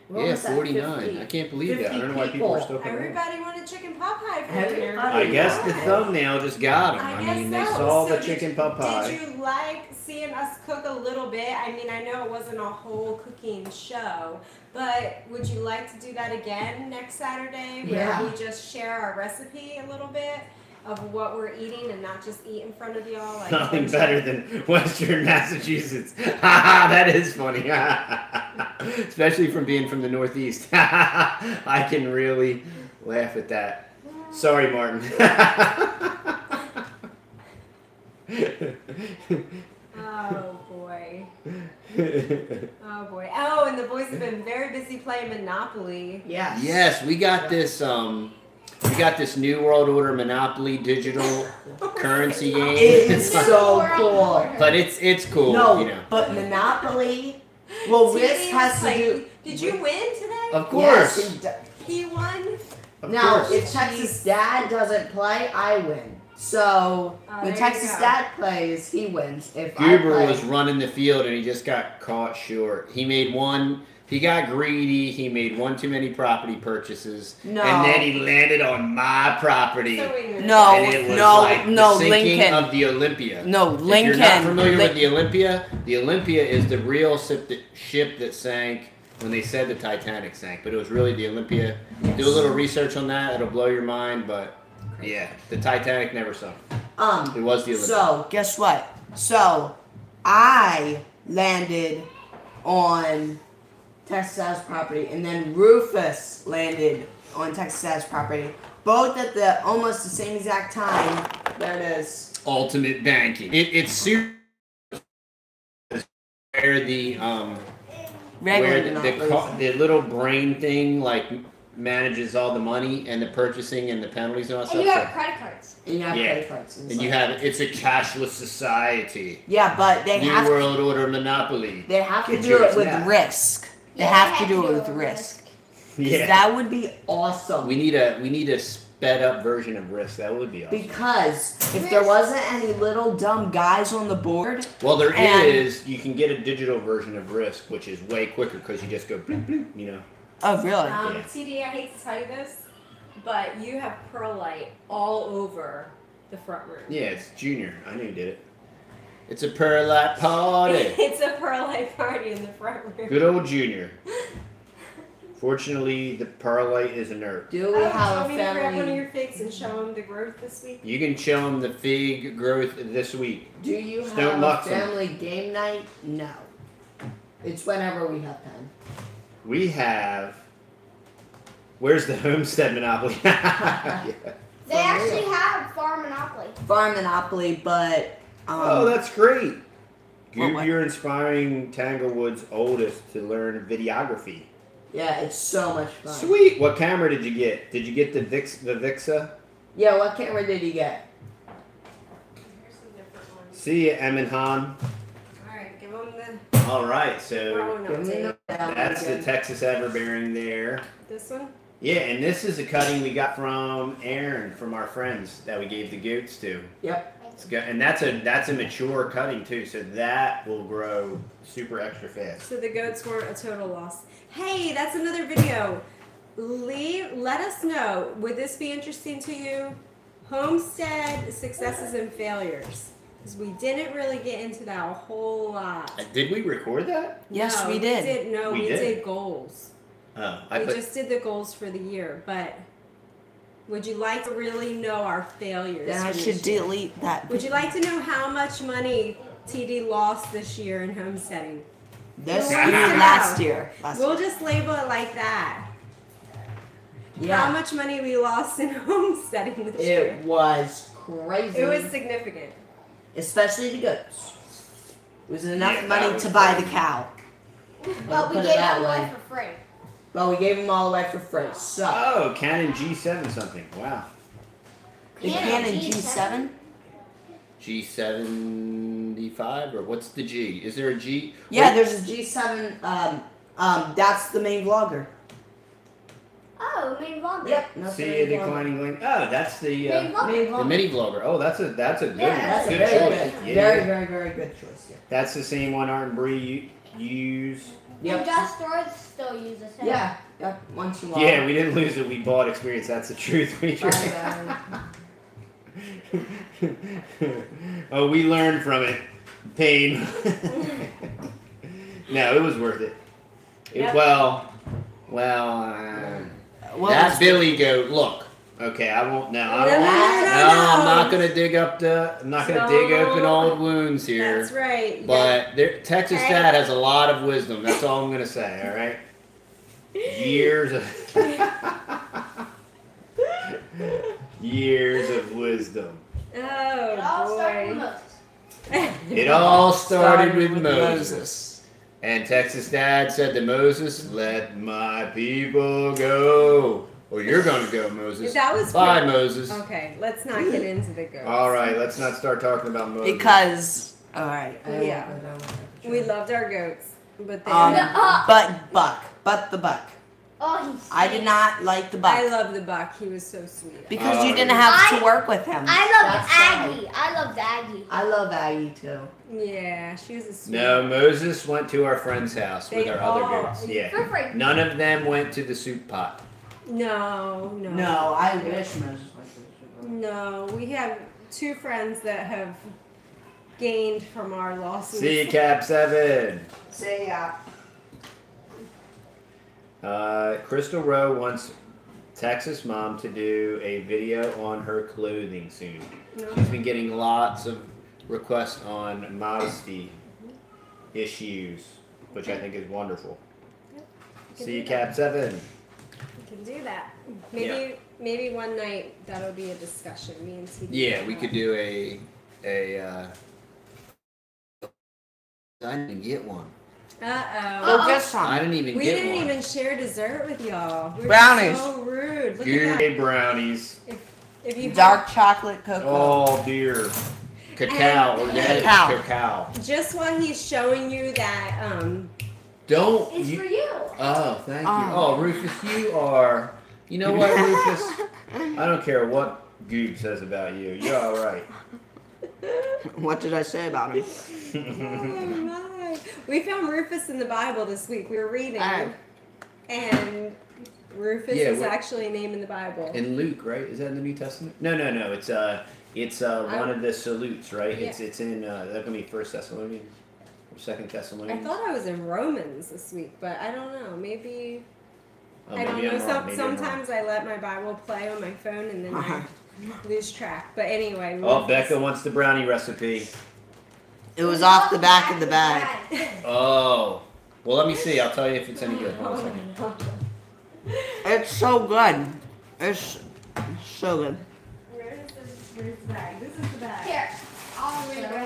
We're Yeah, almost at 49. 50. I can't believe that. I don't know why people are still coming in. everybody wanted chicken pot pie for Everybody. dinner. I guess the thumbnail just got them. I mean, they so. saw So the chicken pot pie. Did you like seeing us cook a little bit? I mean, I know it wasn't a whole cooking show, but would you like to do that again next Saturday? Yeah. Where we just share our recipe a little bit of what we're eating and not just eat in front of y'all. Like Nothing better than Western Massachusetts. That is funny. Especially from being from the Northeast. I can really laugh at that. Sorry, Martin. Oh boy. Oh boy. Oh, and the boys have been very busy playing Monopoly. Yes. Yes, we got this New World Order Monopoly digital currency game. It is so cool. But it's cool, No, you know. but Monopoly. Well, Today Risk has to was do. like, did you win today? Of course. Yes, He won. Of now, course. if Texas Dad doesn't play, I win. So when there Texas you go. Dad plays, he wins. If I Goober play, was running the field and he just got caught short. He got greedy, he made one too many property purchases, No. and then he landed on my property. So wait a minute. No. And it was no, like no, the sinking Lincoln. of the Olympia. No, Lincoln. If you're not familiar Lin- with the Olympia is the real ship that sank when they said the Titanic sank, but it was really the Olympia. Do a little research on that; it'll blow your mind. But yeah, the Titanic never sunk. It was the Olympia. So guess what? So I landed on Texas Dad's property, and then Rufus landed on Texas Dad's property. Both at the almost the same exact time. There it is. Ultimate banking. It's super. Where the Regular where Monopolies. the little brain thing like manages all the money and the purchasing and the penalties and all that And you stuff. have credit cards. And you have Yeah. credit cards. And you have it's a cashless society. Yeah, but they New have World Order monopoly. they have to Get do yours it with now. risk. They Yeah, have to do it with risk. Yeah. That would be awesome. We need a sped up version of Risk. That would be awesome. Because if there wasn't any little dumb guys on the board, Well, there and- is. You can get a digital version of Risk, which is way quicker because you just go bloop bloop. You know. oh really? Yeah. TD, I hate to tell you this, but you have perlite all over the front room. Yeah, it's Junior. I knew you did it. It's a perlite party. It's a perlite party in the front room. Good old Junior. Fortunately, the perlite is inert. Do we have want a me to grab one of family? your figs and show them the growth this week? You can show them the fig growth this week. Do you Don't have a luck them. family game night? No. It's whenever we have time. We have. Where's the Homestead Monopoly? Yeah. They actually have Farm Monopoly. Farm Monopoly, but Oh, that's great. What? You're inspiring Tanglewood's oldest to learn videography. yeah, it's so much fun. Sweet. What camera did you get? Did you get the Vixa? Yeah, what camera did you get? Here's some different ones. See ya, Em and Han. Alright, give them the All right, so brown Give me update. the that's the Texas Everbearing there. This one? Yeah, and this is a cutting we got from Aaron, from our friends that we gave the goats to. Yep. It's good, and that's a mature cutting too, so that will grow super extra fast. So the goats weren't a total loss. Hey, that's another video. Let us know. Would this be interesting to you? Homestead successes and failures. Because we didn't really get into that a whole lot. Did we record that? Yes, No, we did. We did? did goals. Oh, We just did the goals for the year, but would you like to really know our failures? Then I for should this year? delete that. Would you like to know how much money TD lost this year in homesteading? This We'll year, find last out. year. We'll just label it like that. Yeah. How much money we lost in homesteading this year? It was crazy. It was significant. Especially the goats. It was enough Yeah, money that was to buy crazy. the cow. But we Put it gave that them way. away for free. Well, we gave them all away for free. So, Oh, Canon G7 something. Wow. the Canon G7? G75 or what's the G? Is there a G? Yeah, there's a G7. That's the main vlogger. Oh, main vlogger. Yep. That's See the a main vlogger. declining link. Oh, that's the Main vlogger. Main the vlogger. mini vlogger. Oh, that's a good Yeah, That's a good very choice. good. Yeah. Very, very, very good choice. Yeah. That's the same one Art and Bree use. And Yep. Just Storage still uses it. Yeah. Yep. Once you Yeah, we didn't lose it. We bought experience. That's the truth. We Oh, we learned from it. Pain. No, it was worth it. Yep. Well, that was Billy goat. Look, okay, I won't. No, I No, don't. no, I'm not gonna dig up the. I'm not gonna dig open old wounds here. That's right. But Texas Dad has a lot of wisdom. That's all I'm gonna say. All right. Years of years of wisdom. It all started with Oh Moses. boy. It all started with Moses. And Texas Dad said to Moses, "Let my people go." Or you're going to go, Moses. That was Bye, quick. Moses. Okay, let's not get into the goats. All right, let's not start talking about Moses. Because, alright. Yeah. We loved our goats, but they But the buck. Oh, he's I did not like the buck. I love the buck. He was so sweet. Because Oh, you didn't yeah. have to work with him. I love That's Aggie. I love Aggie. I love Aggie too. Yeah, she was a sweet. No, Moses went to our friend's house with They our other all- goats. Yeah. For free. None of them went to the soup pot. No. No, I wish Moses went to No, we have two friends that have gained from our losses. See you, Cap 7. Say yeah. Crystal Rowe wants Texas Mom to do a video on her clothing soon. No. She's been getting lots of requests on modesty issues, which I think is wonderful. See you, Cap 7. We can do that. Maybe one night that'll be a discussion. Me and TD. Yeah, we could do a I didn't get one. Uh-oh. Go get some. I didn't even We get didn't one. even share dessert with y'all. We were Brownies. so rude. Look Good at that. brownies. If you Dark chocolate cocoa. Oh dear. Cacao. Or cacao. just while he's showing you that, Don't It's you, for you. Oh, thank you. Oh. Oh, Rufus, you are. You know what, Rufus? I don't care what Goob says about you. You're all right. What did I say about him? oh my. We found Rufus in the Bible this week. We were reading, Oh. and Rufus Yeah, is what- actually a name in the Bible. In Luke, right? Is that in the New Testament? No. It's one of the salutes, right? Yeah. It's in that can be First Thessalonians or Second I Thessalonians. thought I was in Romans this week, but I don't know. Maybe Oh, I don't maybe know. I'm wrong. Maybe I'm wrong. Sometimes I let my Bible play on my phone and then I lose track. But anyway. Oh, Rufus- Becca wants the brownie recipe. It was off the back of the bag. Oh. Well, let me see. I'll tell you if it's any good. Hold on a second. It's so good. It's so good. Where's the bag? This is the bag. Here, I'll read it. Where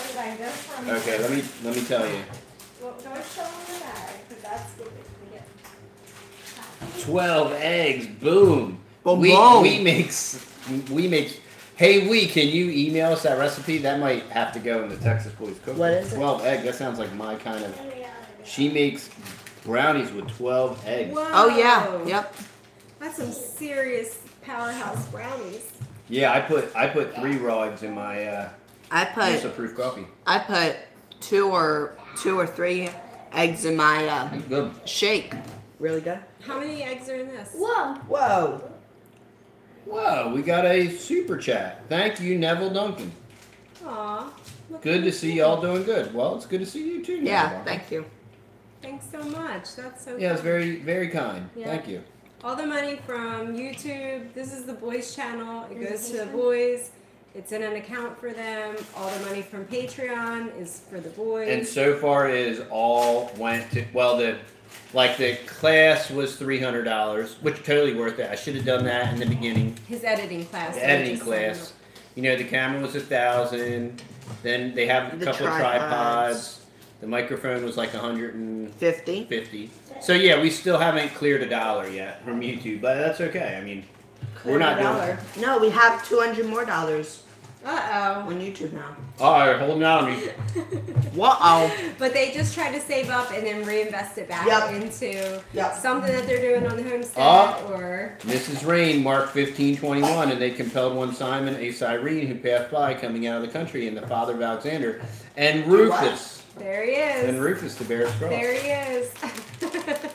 did I go from? Okay, let me tell you. Well, don't show them the bag, because that's what we get. 12 eggs. Boom. Boom, we boom. we make. Hey, can you email us that recipe? That might have to go in the Texas Boys cookbook. What is it? 12 egg. That sounds like my kind of. She makes brownies with 12 eggs. Whoa. Oh yeah. Yep. That's some serious powerhouse brownies. Yeah, I put 3 raw eggs in my I put proof coffee. I put two or 3 eggs in my Good. shake. Really good. How many eggs are in this? Whoa. Whoa. Whoa, we got a super chat. Thank you, Neville Duncan. Aw. Good to see y'all doing good. Well, it's good to see you too, Neville Yeah, Duncan. thank you. Thanks so much. That's so Yeah, it's cool. very, very kind. Yeah. Thank you. All the money from YouTube, this is the boys channel. It goes to the boys. It's in an account for them. All the money from Patreon is for the boys. And so far is all went to, well, the class was $300, which totally worth it. I should have done that in the beginning. His editing class. The editing class. You know, the camera was $1,000. Then they have a The couple of tripods. The microphone was like 50. 50. So yeah, we still haven't cleared $1 yet from YouTube, but that's okay. I mean, we're not doing. No, we have $200 more Uh-oh. on YouTube now. All right, holding out on me. Whoa. But they just try to save up and then reinvest it back into something that they're doing on the homestead or... Mrs. Rain, Mark 15:21, and they compelled one Simon, a Cyrene, who passed by, coming out of the country, and the father of Alexander, and Rufus. There he is. And Rufus, the bear's cross. There he is.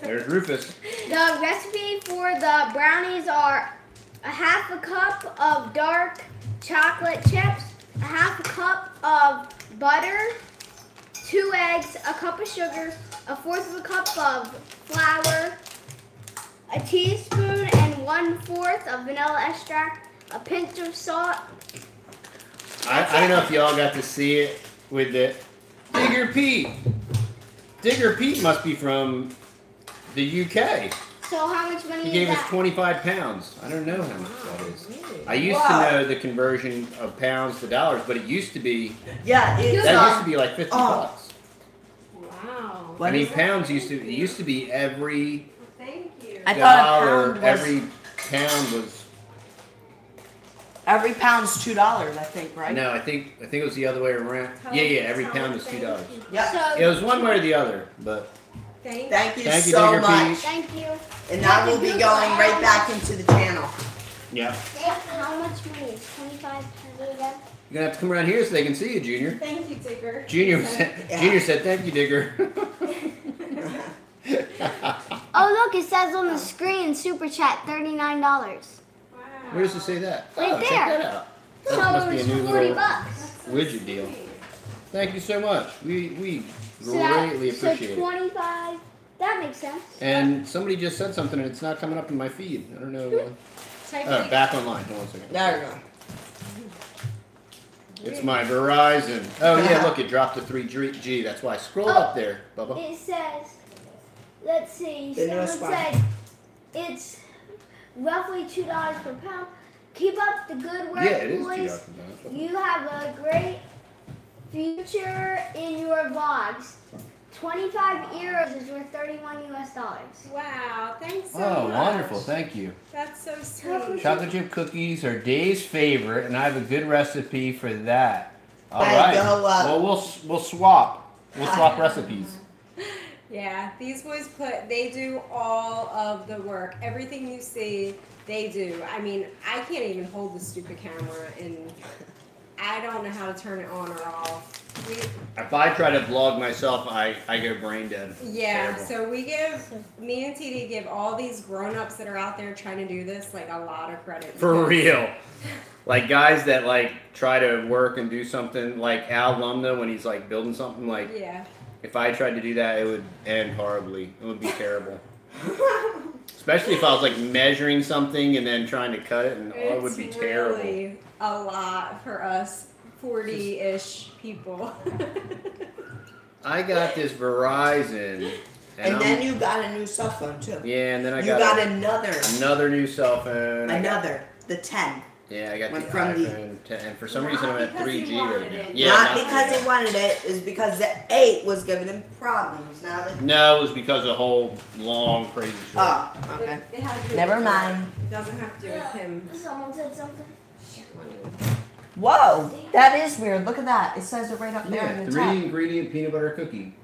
There's Rufus. The recipe for the brownies are a half a cup of dark chocolate chips, a half a cup of butter, 2 eggs, a cup of sugar, a 1/4 of a cup of flour, a teaspoon and 1/4 of vanilla extract, a pinch of salt. I don't know if y'all got to see it with the Digger Pete. Digger Pete must be from the UK. So how much money He is gave us that? 25 pounds. I don't know how much that is. I used to know the conversion of pounds to dollars, but it used to be, Yeah, that it's used to be like 50 bucks. Wow. I mean, pounds used to be every Thank you. I thought a dollar, pound was every pound was. every pound's $2, I think, right? No, I think it was the other way around. Yeah, every pound was $2. Yep. So, It was one way or the other, but Thank Thank you Thank you, so Digger much. Pete. thank you. And now we'll be going right back into the channel. yeah. How much money is 25 You're gonna have to come around here so they can see you, Junior. Thank you, Digger. Junior said, "Thank you, Digger." Oh, look, it says on the screen, Super Chat, $39. Wow. Where does it say that? Right Oh, check there. that out. So That must be a it's new 40 little bucks. widget deal. Thank you so much. We So greatly appreciate it. 25, that makes sense. And somebody just said something and it's not coming up in my feed. I don't know. Type Oh, it. back online. Hold on a second. There we go. It's my Verizon. Oh yeah, look, it dropped to 3G. That's why. Scroll up there, Bubba. It says, let's see, The someone newest one. said it's roughly $2 per pound. Keep up the good work, Yeah, it is boys. $2. You have a great future in your vlogs. 25 euros is worth $31 US. Wow, thanks so Oh, much. wonderful. Thank you. That's so sweet. Chocolate chip cookies are Dave's favorite, and I have a good recipe for that. All I right. go up. Well, we'll swap. We'll swap recipes. Yeah, these boys they do all of the work. Everything you see, they do. I mean, I can't even hold the stupid camera, and I don't know how to turn it on or off. If I try to vlog myself, I go brain dead. Yeah, Terrible. so me and TD give all these grown-ups that are out there trying to do this, like, a lot of credit. For because- real. Like guys that like try to work and do something, like Al Lumna when he's like building something, like Yeah. if I tried to do that, it would end horribly. It would be terrible. Especially if I was like measuring something and then trying to cut it, and it would be terrible. Really a lot for us 40-ish people. I got this Verizon, And then you got a new cell phone too. yeah, and then I You got, got another. another new cell phone. The 10. Yeah, I got Went the from the- iPhone 10, and for some reason I'm Not at because he 3G wanted right now. it. Yeah, Not not- because he wanted it, it's because the 8 was giving him problems. Now that No, it was because of a whole long crazy short. Oh, okay. It has to do Never with mind. It doesn't have to do with him. Someone said something. Whoa, that is weird. Look at that. It says it right up there Yeah, in the 3 top. ingredient peanut butter cookie.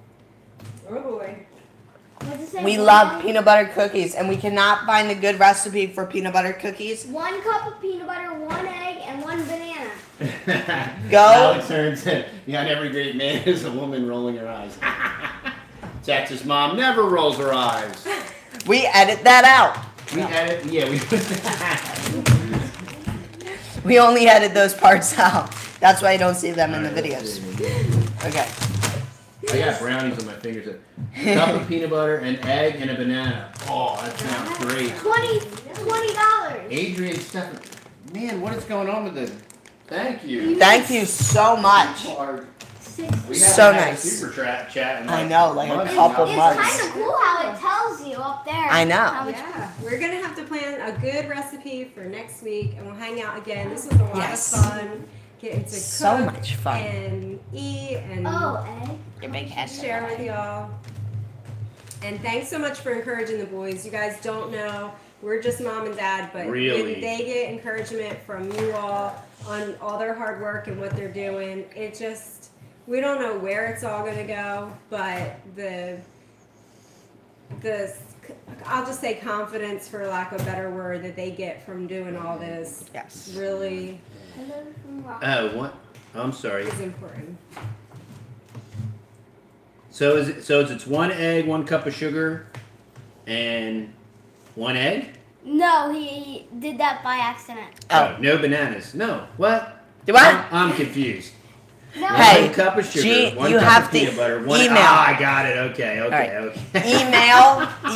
Oh boy. What's it say? We love peanut butter cookies, and we cannot find a good recipe for peanut butter cookies. 1 cup of peanut butter, 1 egg, and 1 banana. Go. Alex Hearn said, "Behind every great man is a woman rolling her eyes." Texas mom never rolls her eyes. We edit that out. We edit, yeah, We only edit those parts out. That's why you don't see them in the videos. Okay. I got brownies on my fingers. A cup of peanut butter, an egg, and a banana. Oh, that sounds great. $20. Adrian Stephan. Man, what is going on with this? Thank you. Thank you so much. We So haven't had a nice. super chat in I know, like a months couple now. months. It's kind of cool how it tells you up there. I know. how much- Yeah, we're gonna have to plan a good recipe for next week, and we'll hang out again. This was a lot Yes. of fun. Getting to So cook much fun. and eat and Oh, egg. Your big head. share with y'all. And thanks so much for encouraging the boys. You guys don't know, we're just mom and dad, but Really? when they get encouragement from you all on all their hard work and what they're doing, it just, we don't know where it's all gonna go, but the I'll just say confidence, for lack of a better word, that they get from doing all this Yes. really Oh, what? I'm sorry. is important. So it's 1 egg, 1 cup of sugar, and 1 egg? No, he did that by accident. Oh, no bananas. No. What? Do I? I'm confused. No. Hey, 1 cup of sugar, Gee, 1 you cup have of to peanut butter, 1 email. Ah, I got it. Okay. right. Okay.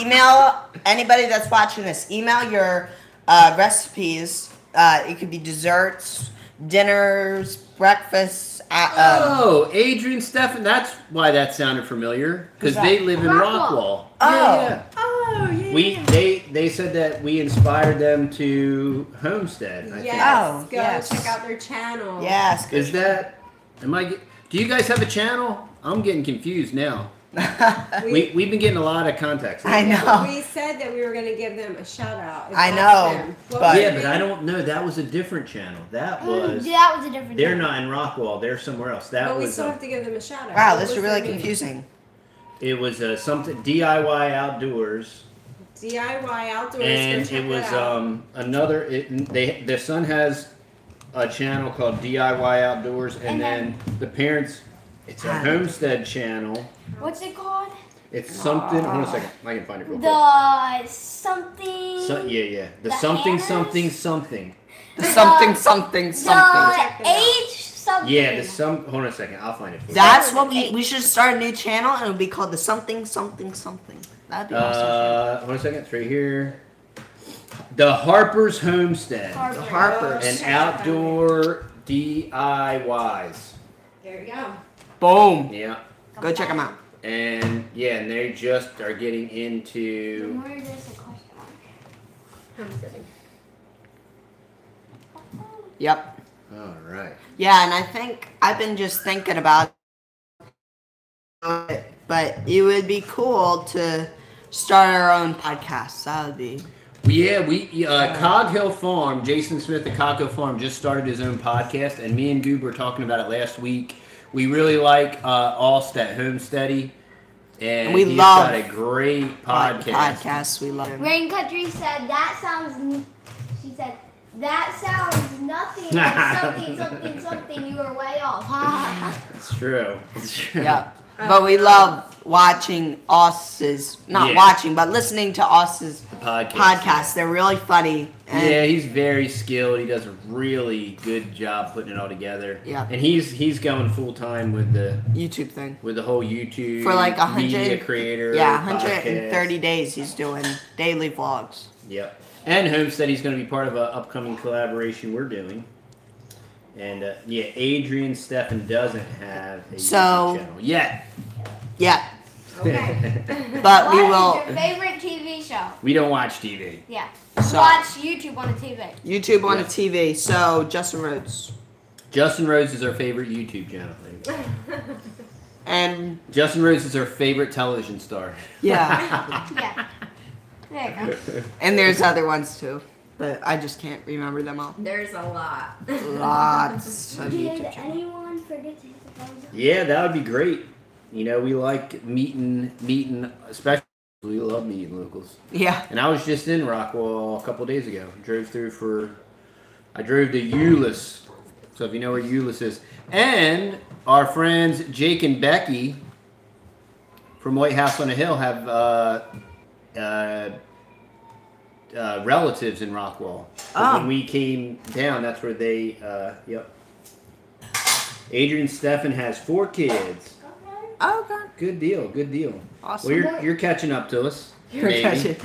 Email anybody that's watching this. Email your recipes. It could be desserts, dinners, breakfasts. Oh, Adrian Stephan. That's why that sounded familiar. Because Who's they that? live in Rockwall. Rockwall. Oh. Yeah. Oh, yeah. They said that we inspired them to Homestead. I Yes, Oh, go yes. check out their channel. Yes. think. Is that? Do you guys have a channel? I'm getting confused now. We've been getting a lot of contacts. I know. We said that we were going to give them a shout out. I know, but- Yeah, but I don't know. That was a different channel. That was. That was a different They're thing. not in Rockwall. They're somewhere else. That But we was. still have to give them a shout out. Wow, What this is was really their name? confusing. It was something DIY Outdoors, DIY Outdoors. and go check it was out. another. Their son has a channel called DIY Outdoors, and then the parents. It's a Homestead channel. What's it called? It's something. Hold on a second. I can find it real quick. The something. Yeah. The The something, hammers? something. Something. The age something. Yeah, hold on a second. I'll find it for you. That's what we should start a new channel, and it'll be called the something. That'd be awesome. Hold on a second. It's right here. The Harper's Homestead. Harper. The Harpers. And outdoor DIYs. There you go. Boom. Yeah. Go check them out. And yeah, and they just are getting into. Where is this a question mark? Homesteading. Yep. All right. Yeah, and I think I've been just thinking about it, but it would be cool to start our own podcast. That would be. Yeah, Cog Hill Farm, Jason Smith at Cog Hill Farm just started his own podcast, and me and Goob were talking about it last week. We really like Allstat Homesteady, and We he's love got a great podcast. Podcasts. We love them. Rain Country said that sounds. She said that sounds nothing like something. You were way off. It's true. It's true. Yeah. But we love watching Oss's, not watching, but listening to Oss's podcasts. They're really funny. And Yeah, he's very skilled. He does a really good job putting it all together. Yeah. And he's going full time with the YouTube thing. whole YouTube For like 100 media creator. Yeah, podcast. 130 days he's doing daily vlogs. Yep. And Homestead, he's going to be part of an upcoming collaboration we're doing. And Adrian Stephan doesn't have a YouTube channel yet. Yeah. Okay. But we will. What is your favorite TV show? We don't watch TV. Yeah. So- Watch YouTube on the TV. YouTube on Yeah. the TV. So Justin Rhodes. Justin Rhodes is our favorite YouTube channel. And Justin Rhodes is our favorite television star. yeah. Yeah. There you go. And there's other ones too. But I just can't remember them all. There's a lot. Lots of Did YouTube channels. anyone forget to hit the thumbs up? Yeah, that would be great. You know, we like meeting, especially We love meeting locals. Yeah. And I was just in Rockwall a couple days ago. I drove to Euless. So if you know where Euless is. And our friends Jake and Becky from White House on the Hill have relatives in Rockwall. When we came down, that's where they, yep. Adrian Steffen has 4 kids. Oh, God. Good deal, good deal. Awesome. Well, you're catching up to us. You're catching.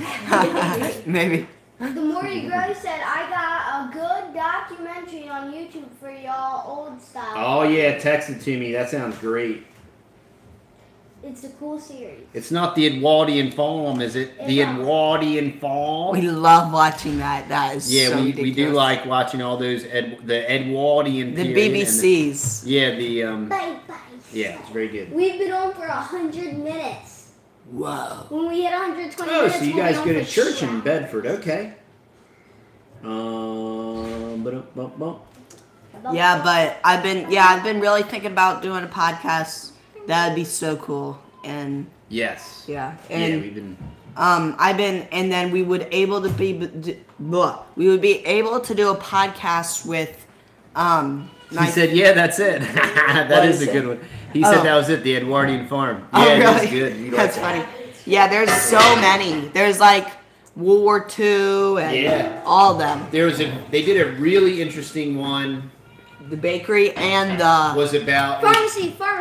Maybe. The more you grow said, I got a good documentary on YouTube for y'all old style. Oh, yeah, text it to me. That sounds great. It's a cool series. It's not the Edwardian Farm, is it? The Edwardian Farm? We love watching that. That is yeah, so we ridiculous. do like watching all those, the Edwardian The period BBCs. yeah, the, Bye-bye. yeah, it's very good. We've been on for 100 minutes. Whoa. When we hit 120 Oh, minutes, so you we'll guys be on go to for church in sure. Bedford, okay. Yeah, but I've been really thinking about doing a podcast. That'd be so cool. And Yes. yeah, Yeah, and we've been... and then we would we would be able to do a podcast with He said, yeah, that's it. That is a good one. He said that was it, the Edwardian Farm. Yeah, really? that's good. You That's like funny. Yeah, there's so many. There's like World War II and all of them. They did a really interesting one. The bakery and the Was about...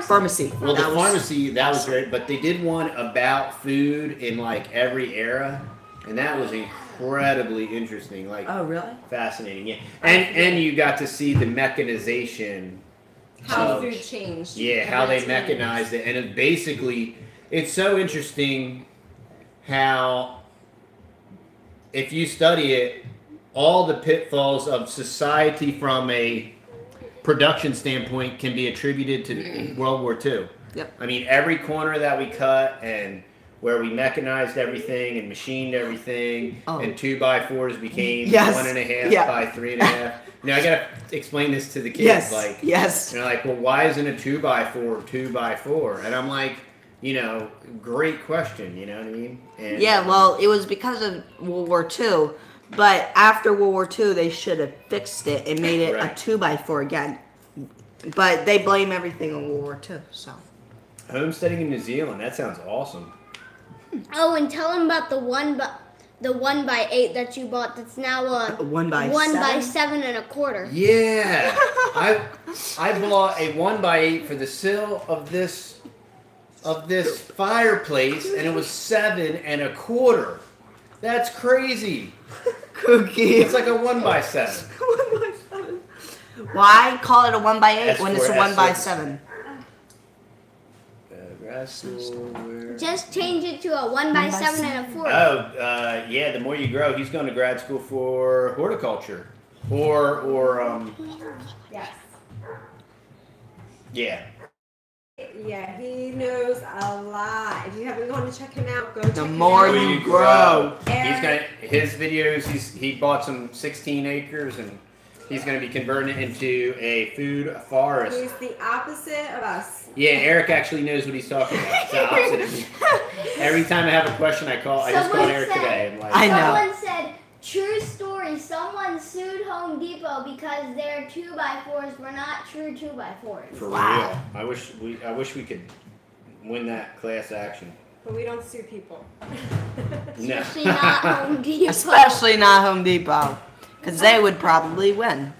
Pharmacy. Well, the pharmacy, that was great, but they did one about food in like every era, and that was incredibly interesting. Like, oh, really? fascinating, yeah. And you got to see the mechanization. How food changed. Yeah, how they mechanized it, and it's so interesting how, if you study it, all the pitfalls of society from a production standpoint can be attributed to World War II. Yep. I mean, every corner that we cut and where we mechanized everything and machined everything, and 2x4s became 1.5 by 3.5. Now I gotta explain this to the kids. They're like, well, why isn't a 2x4 2x4? And I'm like, great question. You know what I mean? And, well, it was because of World War II. But after World War II, they should have fixed it and made it a 2x4 again. But they blame everything on World War II. So homesteading in New Zealand, that sounds awesome. Oh, and tell them about the 1x8 that you bought. That's now a 1x7 1x7.25. Yeah, I bought a 1x8 for the sill of this fireplace, and it was 7.25. That's crazy. Cookie. It's like a 1x7. 1x7. Why call it a 1x8 when it's a 1x7? Just change it to a 1x7.25. Oh, yeah. The more you grow, he's going to grad school for horticulture, or Yes. Yeah. Yeah, he knows a lot. If you haven't gone to check him out, go check him out. The more you grow. He's got his videos. He bought some 16 acres and he's going to be converting it into a food forest. He's the opposite of us. Yeah, Eric actually knows what he's talking about. It's the opposite of me. Every time I have a question, I just call Eric today. I'm like, I know. Someone said, true story, someone sued Home Depot because their 2x4s were not true 2x4s. For real. I wish we could win that class action. But we don't sue people. No. Especially not Home Depot. Especially not Home Depot. Because they would probably win.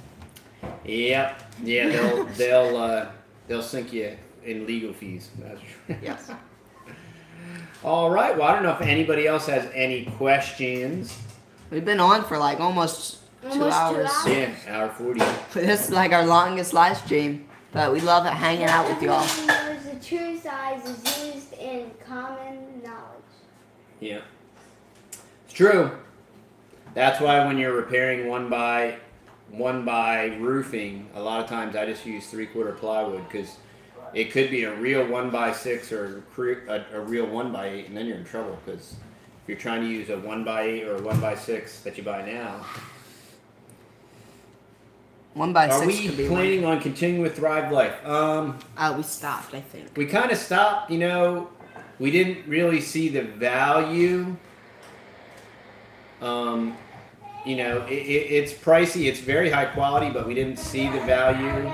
Yep. Yeah, they'll sink you in legal fees. That's true. Yes. All right. Well, I don't know if anybody else has any questions. We've been on for like almost 2 hours. Yeah, hour 40. This is like our longest live stream. But we love hanging out with y'all. Knows the true size is used in common knowledge. Yeah. It's true. That's why when you're repairing one by roofing, a lot of times I just use 3/4 plywood because it could be a real 1x6 or a real 1x8, and then you're in trouble because if you're trying to use a 1x8 or a 1x6 that you buy now. 1x6 Are we could be planning on continuing with Thrive Life? we stopped, I think. We kind of stopped, we didn't really see the value. You know, it's pricey. It's very high quality, but we didn't see the value.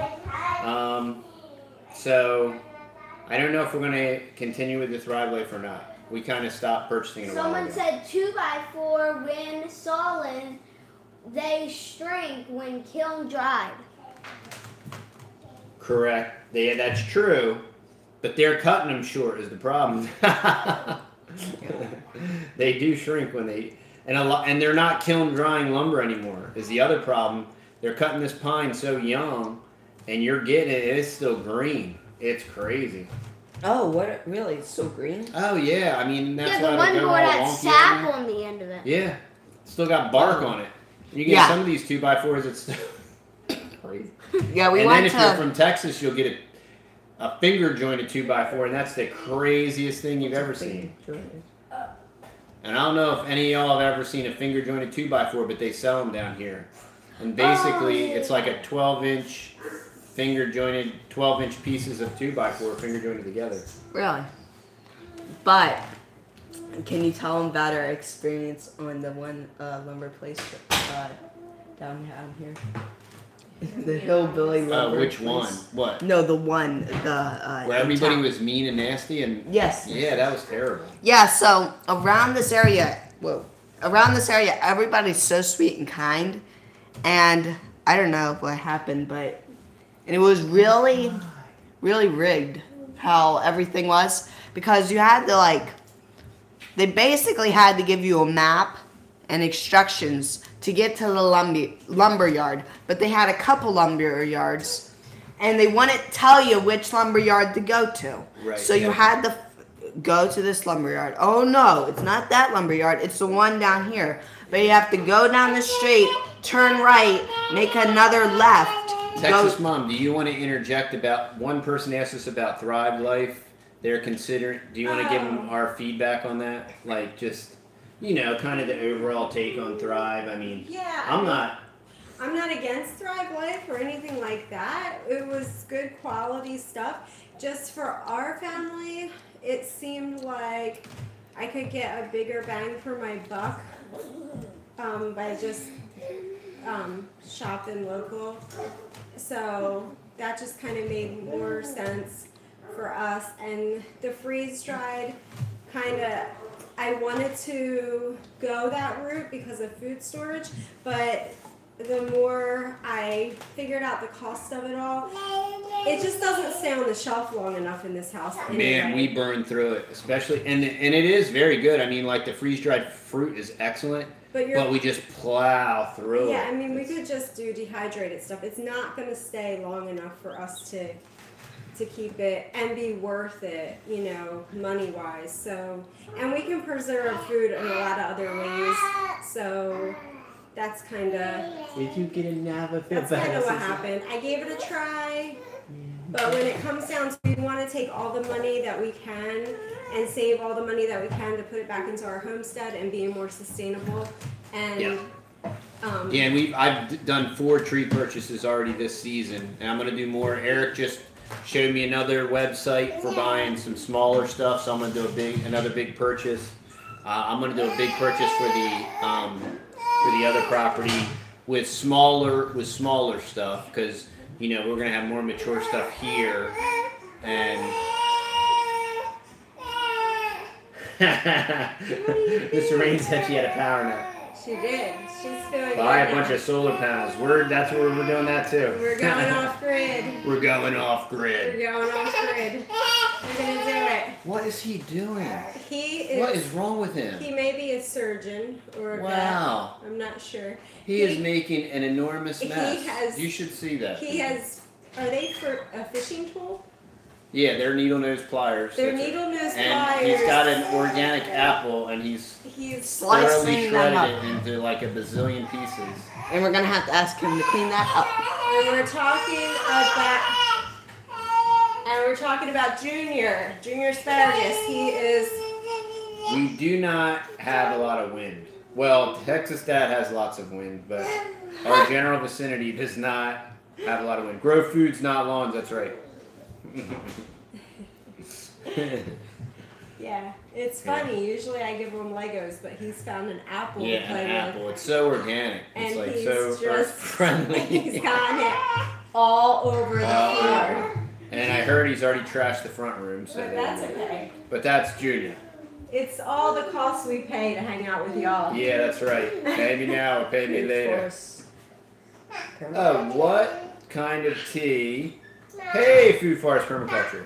So I don't know if we're going to continue with the Thrive Life or not. We kind of stopped purchasing it a while ago. Someone said 2x4 when solid, they shrink when kiln dried. Correct. That's true, but they're cutting them short is the problem. They do shrink when they, and they're not kiln drying lumber anymore is the other problem. They're cutting this pine so young, and you're getting it, it's still green. It's crazy. Oh, what? Really? It's so green? Oh, yeah. I mean, that's yeah, the why one they're board all had wonky sap on the end of it. Yeah. Still got bark on it. You get some of these 2x4s, it's still crazy. Yeah, and then if you're from Texas, you'll get a finger jointed 2x4, and that's the craziest thing you've ever seen. And I don't know if any of y'all have ever seen a finger jointed 2x4, but they sell them down here. And basically, it's like a 12-inch finger jointed, 12-inch pieces of 2x4 finger jointed together. Really? But can you tell them about our experience on the one lumber place down here? The hillbilly lumber. Which place. one? What? No, the one. Where everybody was mean and nasty and. Yes. Yeah, that was terrible. Yeah. So around this area, everybody's so sweet and kind, and I don't know what happened, but it was really, really rigged how everything was, because you had to they basically had to give you a map and instructions to get to the lumber yard, but they had a couple lumber yards, and they wouldn't tell you which lumber yard to go to. Right. So you had to go to this lumber yard. Oh no, it's not that lumber yard. It's the one down here. But you have to go down the street, turn right, make another left. Texas Mom, do you want to interject about, one person asked us about Thrive Life. They're considering, do you want to give them our feedback on that? Like just, kind of the overall take on Thrive. I mean, yeah, I'm not against Thrive Life or anything like that. It was good quality stuff. Just for our family, it seemed like I could get a bigger bang for my buck by just shopping local. So that just kind of made more sense for us. And the freeze dried I wanted to go that route because of food storage, but the more I figured out the cost of it all, it just doesn't stay on the shelf long enough in this house. Anyway. Man, we burned through it, especially, and it is very good. I mean, like the freeze-dried fruit is excellent, but we just plow through it. Yeah, I mean, we could just do dehydrated stuff. It's not going to stay long enough for us to keep it and be worth it, money-wise. So, and we can preserve food in a lot of other ways. So that's kind of. Did you get a nava? That's kind of what happened. I gave it a try, but when it comes down to, we want to take all the money that we can and save all the money that we can to put it back into our homestead and be more sustainable. And and I've done 4 tree purchases already this season, and I'm gonna do more. Eric just showed me another website for buying some smaller stuff, so I'm gonna do another big purchase. I'm gonna do a big purchase for the other property with smaller stuff, because we're gonna have more mature stuff here. And Miss Rain said she had a power nap. She did. She's feeling Buy a bunch of solar panels. That's where we're doing that too. We're going off grid. We're going off grid. We're going off grid. We're gonna do it. What is he doing? What is wrong with him? He may be a surgeon or a wow. vet. I'm not sure. He is making an enormous mess. You should see that. Are they for a fishing tool? Yeah, they're needle nose pliers. They're needle nose pliers. And he's got an organic apple, and he's thoroughly shredded it into like a bazillion pieces. And we're gonna have to ask him to clean that up. And we're talking about Junior asparagus. We do not have a lot of wind. Well, Texas Dad has lots of wind, but our general vicinity does not have a lot of wind. Grow foods, not lawns. That's right. Yeah, it's funny. Usually I give him Legos, but he's found an apple to Yeah, play an with. apple. It's so organic. And It's like he's so just friendly. He's gotten it all over the floor. And I heard he's already trashed the front room. So But that's okay. But that's Junior. It's all the costs we pay to hang out with y'all. Yeah, that's right. Pay me now or pay me Of later. course. Oh, what kind of tea? Hey, Food Forest Permaculture.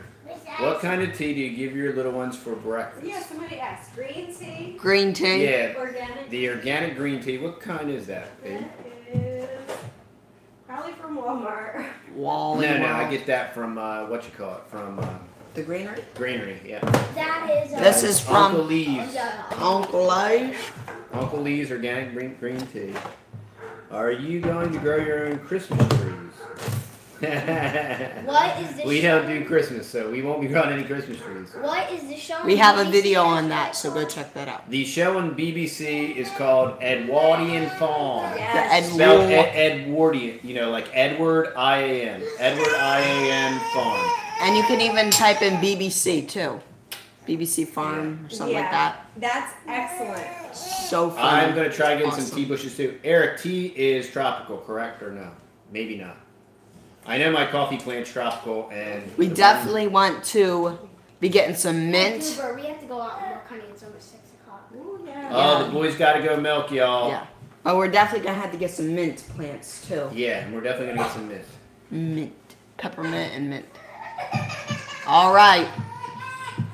What kind of tea do you give your little ones for breakfast? Yeah, somebody asked. Green tea? Green tea. Yeah, Organic? the organic green tea. What kind is that, babe? That is probably from Walmart. Wally. No, I World. get that from what you call it? From The greenery. Greenery. Yeah. That is. This is Uncle from Lee's. Uncle Life. Uncle Lee's organic green tea. Are you going to grow your own Christmas trees? What is this? We don't do Christmas, so we won't be growing any Christmas trees. What is the show? We have a video on that, so go check that out. The show on BBC is called Edwardian Farm. Yes. Spelled Edwardian, you know, like Edward I-A-N. Edward I-A-N Farm. And you can even type in BBC too. BBC Farm or something like that. That's excellent. So fun. I'm going to try getting some Awesome. tea bushes too. Eric, tea is tropical, correct or no? Maybe not. I know my coffee plant's tropical and... We definitely want to be getting some mint. Uber, we have to go out and work, honey. It's almost 6 o'clock. Ooh, yeah. Oh, the boys got to go milk, y'all. Yeah. But we're definitely going to have to get some mint plants too. Yeah, and we're definitely going to get some mint. Mint. Peppermint and mint. All right.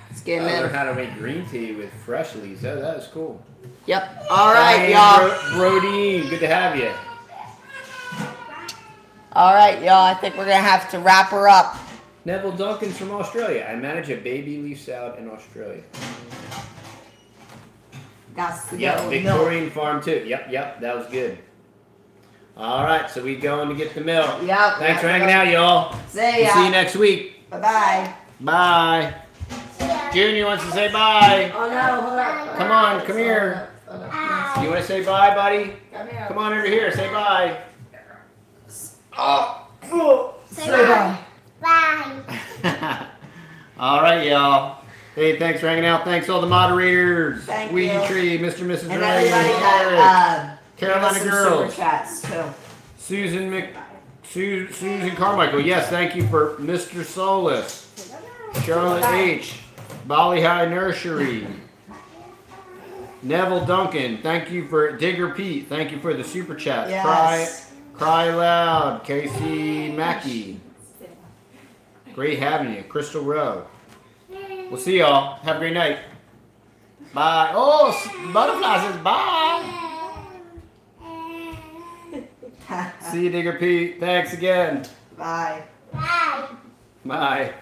Let's get I learned in. how to make green tea with fresh leaves. Oh, that was cool. Yep. All right, Hey, y'all. Brodeen, good to have you. All right, y'all. I think we're going to have to wrap her up. Neville Duncan's from Australia. I manage a baby leaf salad in Australia. That's the Yep, go. Victorian farm too. Yep, that was good. All right, so we going to get the milk. Yep. Thanks for hanging out, y'all. See We'll ya. see you next week. Bye-bye. Bye. Junior wants to say bye. Oh, no. Hold up. Come on, come here. You want to say bye, buddy? Come here. Come on over here, say bye. Say bye. Bye. All right, y'all. Hey, thanks for hanging out. Thanks all the moderators. Thank Weedy you. Tree, Mr. and Mrs. And Ray, everybody Garrett, had Carolina some Girls, super chats too. Susan Carmichael. Yes, thank you for Mr. Solis, Charlotte H, Bolly High Nursery, Neville Duncan. Thank you for Digger Pete. Thank you for the super chat. Yes. Cry Loud, Casey Mackey. Great having you, Crystal Rowe. We'll see y'all. Have a great night. Bye. Oh, Butterfly says bye. See you, Digger Pete. Thanks again. Bye. Bye. Bye.